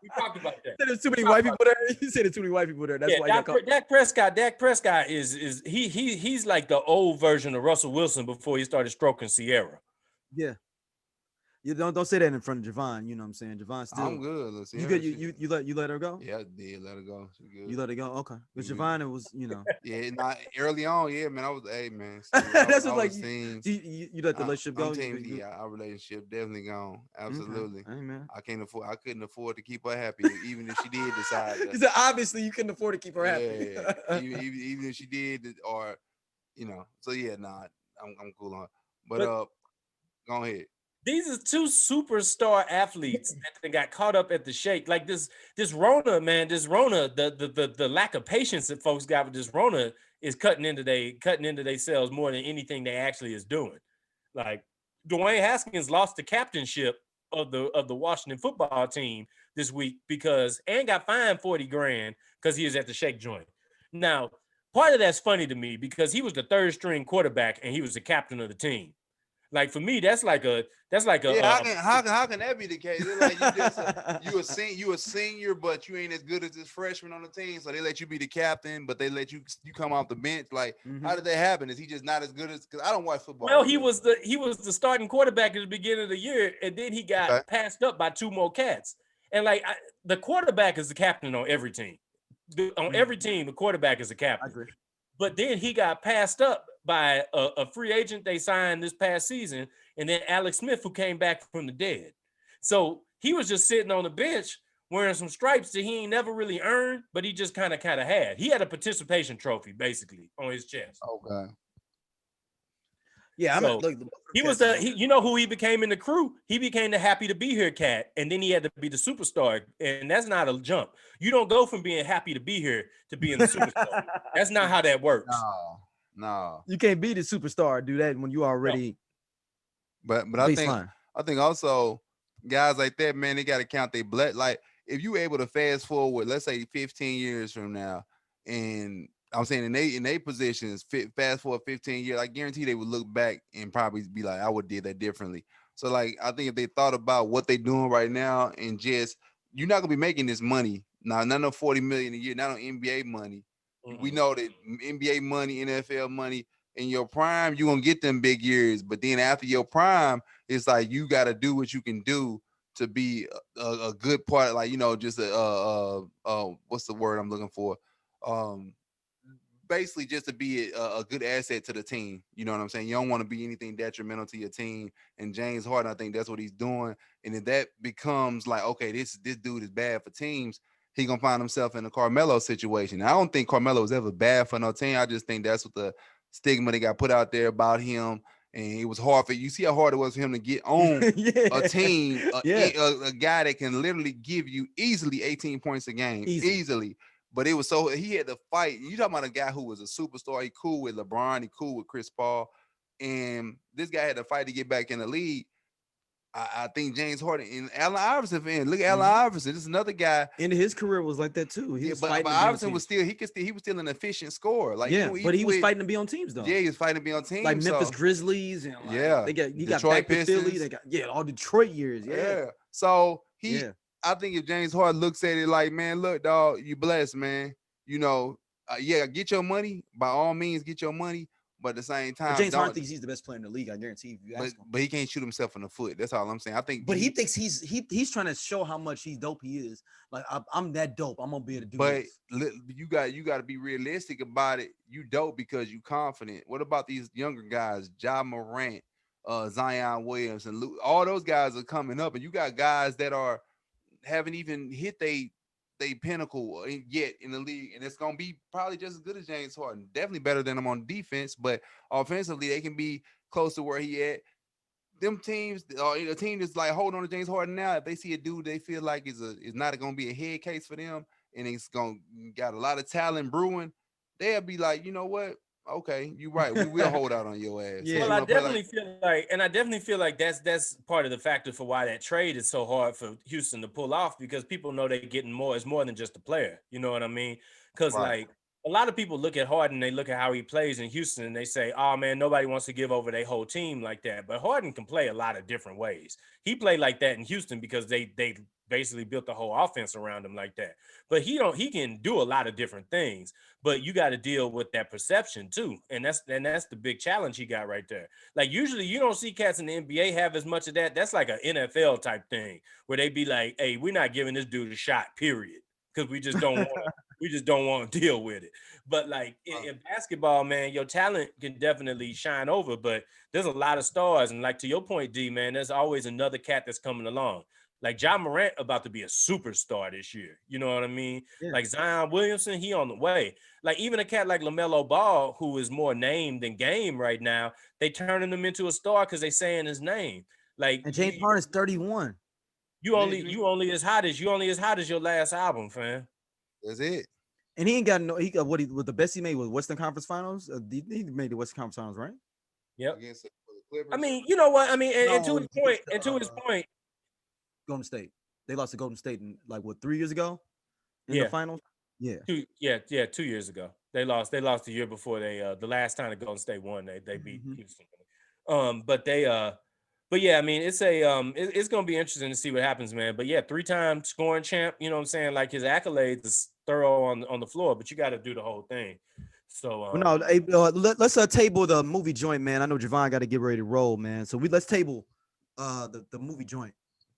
S3: we talked about that.
S1: There's too many white people there. You said there's too many white people there. That's why he got caught.
S3: Dak Prescott is he's like the old version of Russell Wilson before he started stroking Sierra.
S1: Yeah. You don't say that in front of Jovan. You know what I'm saying? Jovan still.
S2: I'm good. Let's see.
S1: You let her go?
S2: Yeah, I did let her go. She good.
S1: You let her go? Okay. But Jovan, it was,
S2: Yeah, not early on. Yeah, man. Man.
S1: That's what like you let the relationship go.
S2: Our relationship definitely gone. Absolutely.
S1: Okay. Hey, man.
S2: I couldn't afford to keep her happy, even if she did decide.
S1: He said, obviously you couldn't afford to keep her happy.
S2: Yeah. even if she did, or So yeah, I'm cool on her. But go ahead.
S3: These are two superstar athletes that got caught up at the shake. Like this Rona, man, this Rona, the lack of patience that folks got with this Rona is cutting into their cells more than anything they actually is doing. Like Dwayne Haskins lost the captainship of the Washington football team this week and got fined 40 grand because he was at the shake joint. Now, part of that's funny to me because he was the third string quarterback and he was the captain of the team. Like for me, that's like a
S2: yeah. How can that be the case? They're like you a senior, but you ain't as good as this freshman on the team, so they let you be the captain, but they let you come off the bench. Like, how did that happen? Is he just not as good as? Because I don't watch football.
S3: Well, he was the starting quarterback at the beginning of the year, and then he got passed up by two more cats. And like the quarterback is the captain on every team. On every team, the quarterback is the captain.
S1: I agree.
S3: But then he got passed up by a free agent they signed this past season, and then Alex Smith, who came back from the dead. So he was just sitting on the bench wearing some stripes that he ain't never really earned, but he just kind of had. He had a participation trophy basically on his chest.
S2: Okay.
S1: Yeah,
S3: so he was you know who he became in the crew? He became the happy to be here cat, and then he had to be the superstar, and that's not a jump. You don't go from being happy to be here to being the superstar. That's not how that works.
S2: No.
S1: You can't be the superstar, do that when you already.
S2: No. But I think also guys like that, man, they got to count their blood. Like if you able to fast forward, let's say 15 years from now, and I'm saying in they positions, fast forward 15 years, I guarantee they would look back and probably be like, I would did that differently. So like, I think if they thought about what they're doing right now and just, you're not gonna be making this money now, not no 40 million a year, not on NBA money. Mm-hmm. We know that NBA money, NFL money, in your prime, you're gonna get them big years. But then after your prime, it's like you got to do what you can do to be a good part, like, you know, just what's the word I'm looking for? Basically just to be a good asset to the team. You know what I'm saying? You don't want to be anything detrimental to your team. And James Harden, I think that's what he's doing. And if that becomes like, okay, this dude is bad for teams, he gonna find himself in a Carmelo situation. I don't think Carmelo was ever bad for no team. I just think that's what the stigma they got put out there about him. And it was hard for you see how hard it was for him to get on a team, a guy that can literally give you easily 18 points a game, easily. But it was so he had to fight. You talking about a guy who was a superstar. He cool with LeBron. He cool with Chris Paul. And this guy had to fight to get back in the league. I think James Harden and Allen Iverson, man. Look at Allen Iverson. This is another guy.
S1: And his career was like that too. He was fighting.
S2: But Iverson was still he was still an efficient scorer. Like
S1: but he was fighting to be on teams though.
S2: Yeah, he was fighting to be on teams.
S1: Like Memphis Grizzlies and he got back to Philly. They got all Detroit years. Yeah.
S2: So I think if James Harden looks at it like, man, look, dog, you blessed, man. You know, get your money. By all means, get your money. But at the same time,
S1: but James Harden thinks he's the best player in the league. I guarantee you.
S2: But he can't shoot himself in the foot. That's all I'm saying. I think.
S1: But he thinks he's trying to show how much dope he is. Like I'm that dope. I'm gonna be able to do this.
S2: But you got to be realistic about it. You dope because you confident. What about these younger guys, Ja Morant, Zion Williams, and Luke? All those guys are coming up, and you got guys that haven't even hit they pinnacle yet in the league, and it's gonna be probably just as good as James Harden. Definitely better than him on defense, but offensively they can be close to where he at. Them teams, a team that's like holding on to James Harden now, if they see a dude they feel like is not gonna be a head case for them, and it's gonna got a lot of talent brewing, they'll be like, you know what? Okay, you're right. We will hold out on your ass.
S3: Yeah. Well, I definitely feel like that's part of the factor for why that trade is so hard for Houston to pull off, because people know they're getting more. It's more than just a player. You know what I mean? Because like a lot of people look at Harden, they look at how he plays in Houston, and they say, "Oh man, nobody wants to give over their whole team like that." But Harden can play a lot of different ways. He played like that in Houston because they basically built the whole offense around him like that. But he can do a lot of different things, but you got to deal with that perception too. And that's the big challenge he got right there. Like usually you don't see cats in the NBA have as much of that. That's like an NFL type thing where they be like, "Hey, we're not giving this dude a shot, period." Because we just don't want to deal with it. But like in basketball, man, your talent can definitely shine over, but there's a lot of stars. And like to your point, D, man, there's always another cat that's coming along. Like Ja Morant about to be a superstar this year. You know what I mean? Yeah. Like Zion Williamson, he on the way. Like even a cat like LaMelo Ball, who is more name than game right now, they turning him into a star because they saying his name. Like
S1: And James Harden is 31.
S3: you only as hot as your last album, fam.
S2: That's it.
S1: And he ain't got no. He got what the best he made was Western Conference Finals. He made the Western Conference Finals, right?
S3: Yep.
S2: Against the Clippers.
S3: I mean, you know what? I mean, and to
S1: No,
S3: his point,
S1: against Golden State. They lost to Golden State in 3 years ago in the finals. Yeah.
S3: 2 years ago. They lost the year before the last time the Golden State won, they beat Houston. But yeah, I mean, it's it's gonna be interesting to see what happens, man. But yeah, 3-time scoring champ, you know what I'm saying? Like his accolades is thorough on the floor, but you got to do the whole thing. So
S1: Well, no, hey, let's table the movie joint, man. I know Jovan got to get ready to roll, man. So let's table the movie joint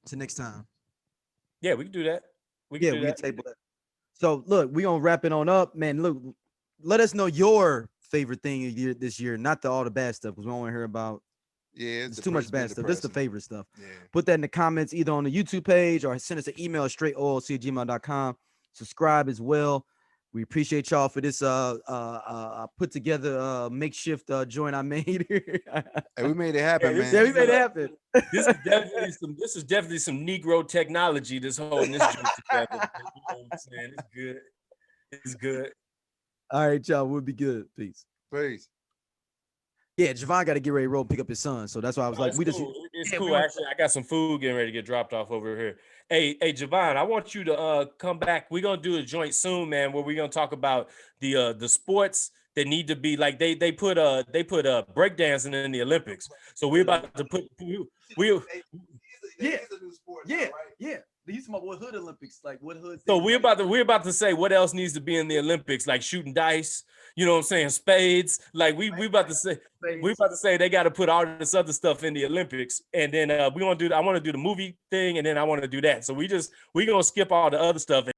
S1: to next time.
S3: Yeah, we can do that. We can
S1: table that. So look, we gonna wrap it on up, man. Look, let us know your favorite thing this year, not all the bad stuff, because we don't want to hear about.
S2: Yeah,
S1: it's too much bad stuff. Just the favorite stuff.
S2: Yeah.
S1: Put that in the comments either on the YouTube page or send us an email straightolc@gmail.com. Subscribe as well. We appreciate y'all for this put together makeshift joint I made here.
S2: Hey, we made it happen, man.
S1: Yeah, we made it happen.
S3: This is definitely some Negro technology. This holding this joint together. You know what I'm saying? It's good. It's good.
S1: All right, y'all. We'll be good. Peace.
S2: Peace.
S1: Yeah, Jovan got to get ready to roll and pick up his son. So that's why I was like,
S3: it's cool. Actually, I got some food getting ready to get dropped off over here. Hey, Jovan, I want you to come back. We're gonna do a joint soon, man, where we're gonna talk about the sports that need to be like they put breakdancing in the Olympics. So we're about to put
S1: yeah. These are what hood Olympics, like what hood.
S3: So we're about to say what else needs to be in the Olympics, like shooting dice, you know what I'm saying, spades. Like we about to say they got to put all this other stuff in the Olympics, and then I want to do the movie thing, and then I want to do that. So we gonna skip all the other stuff.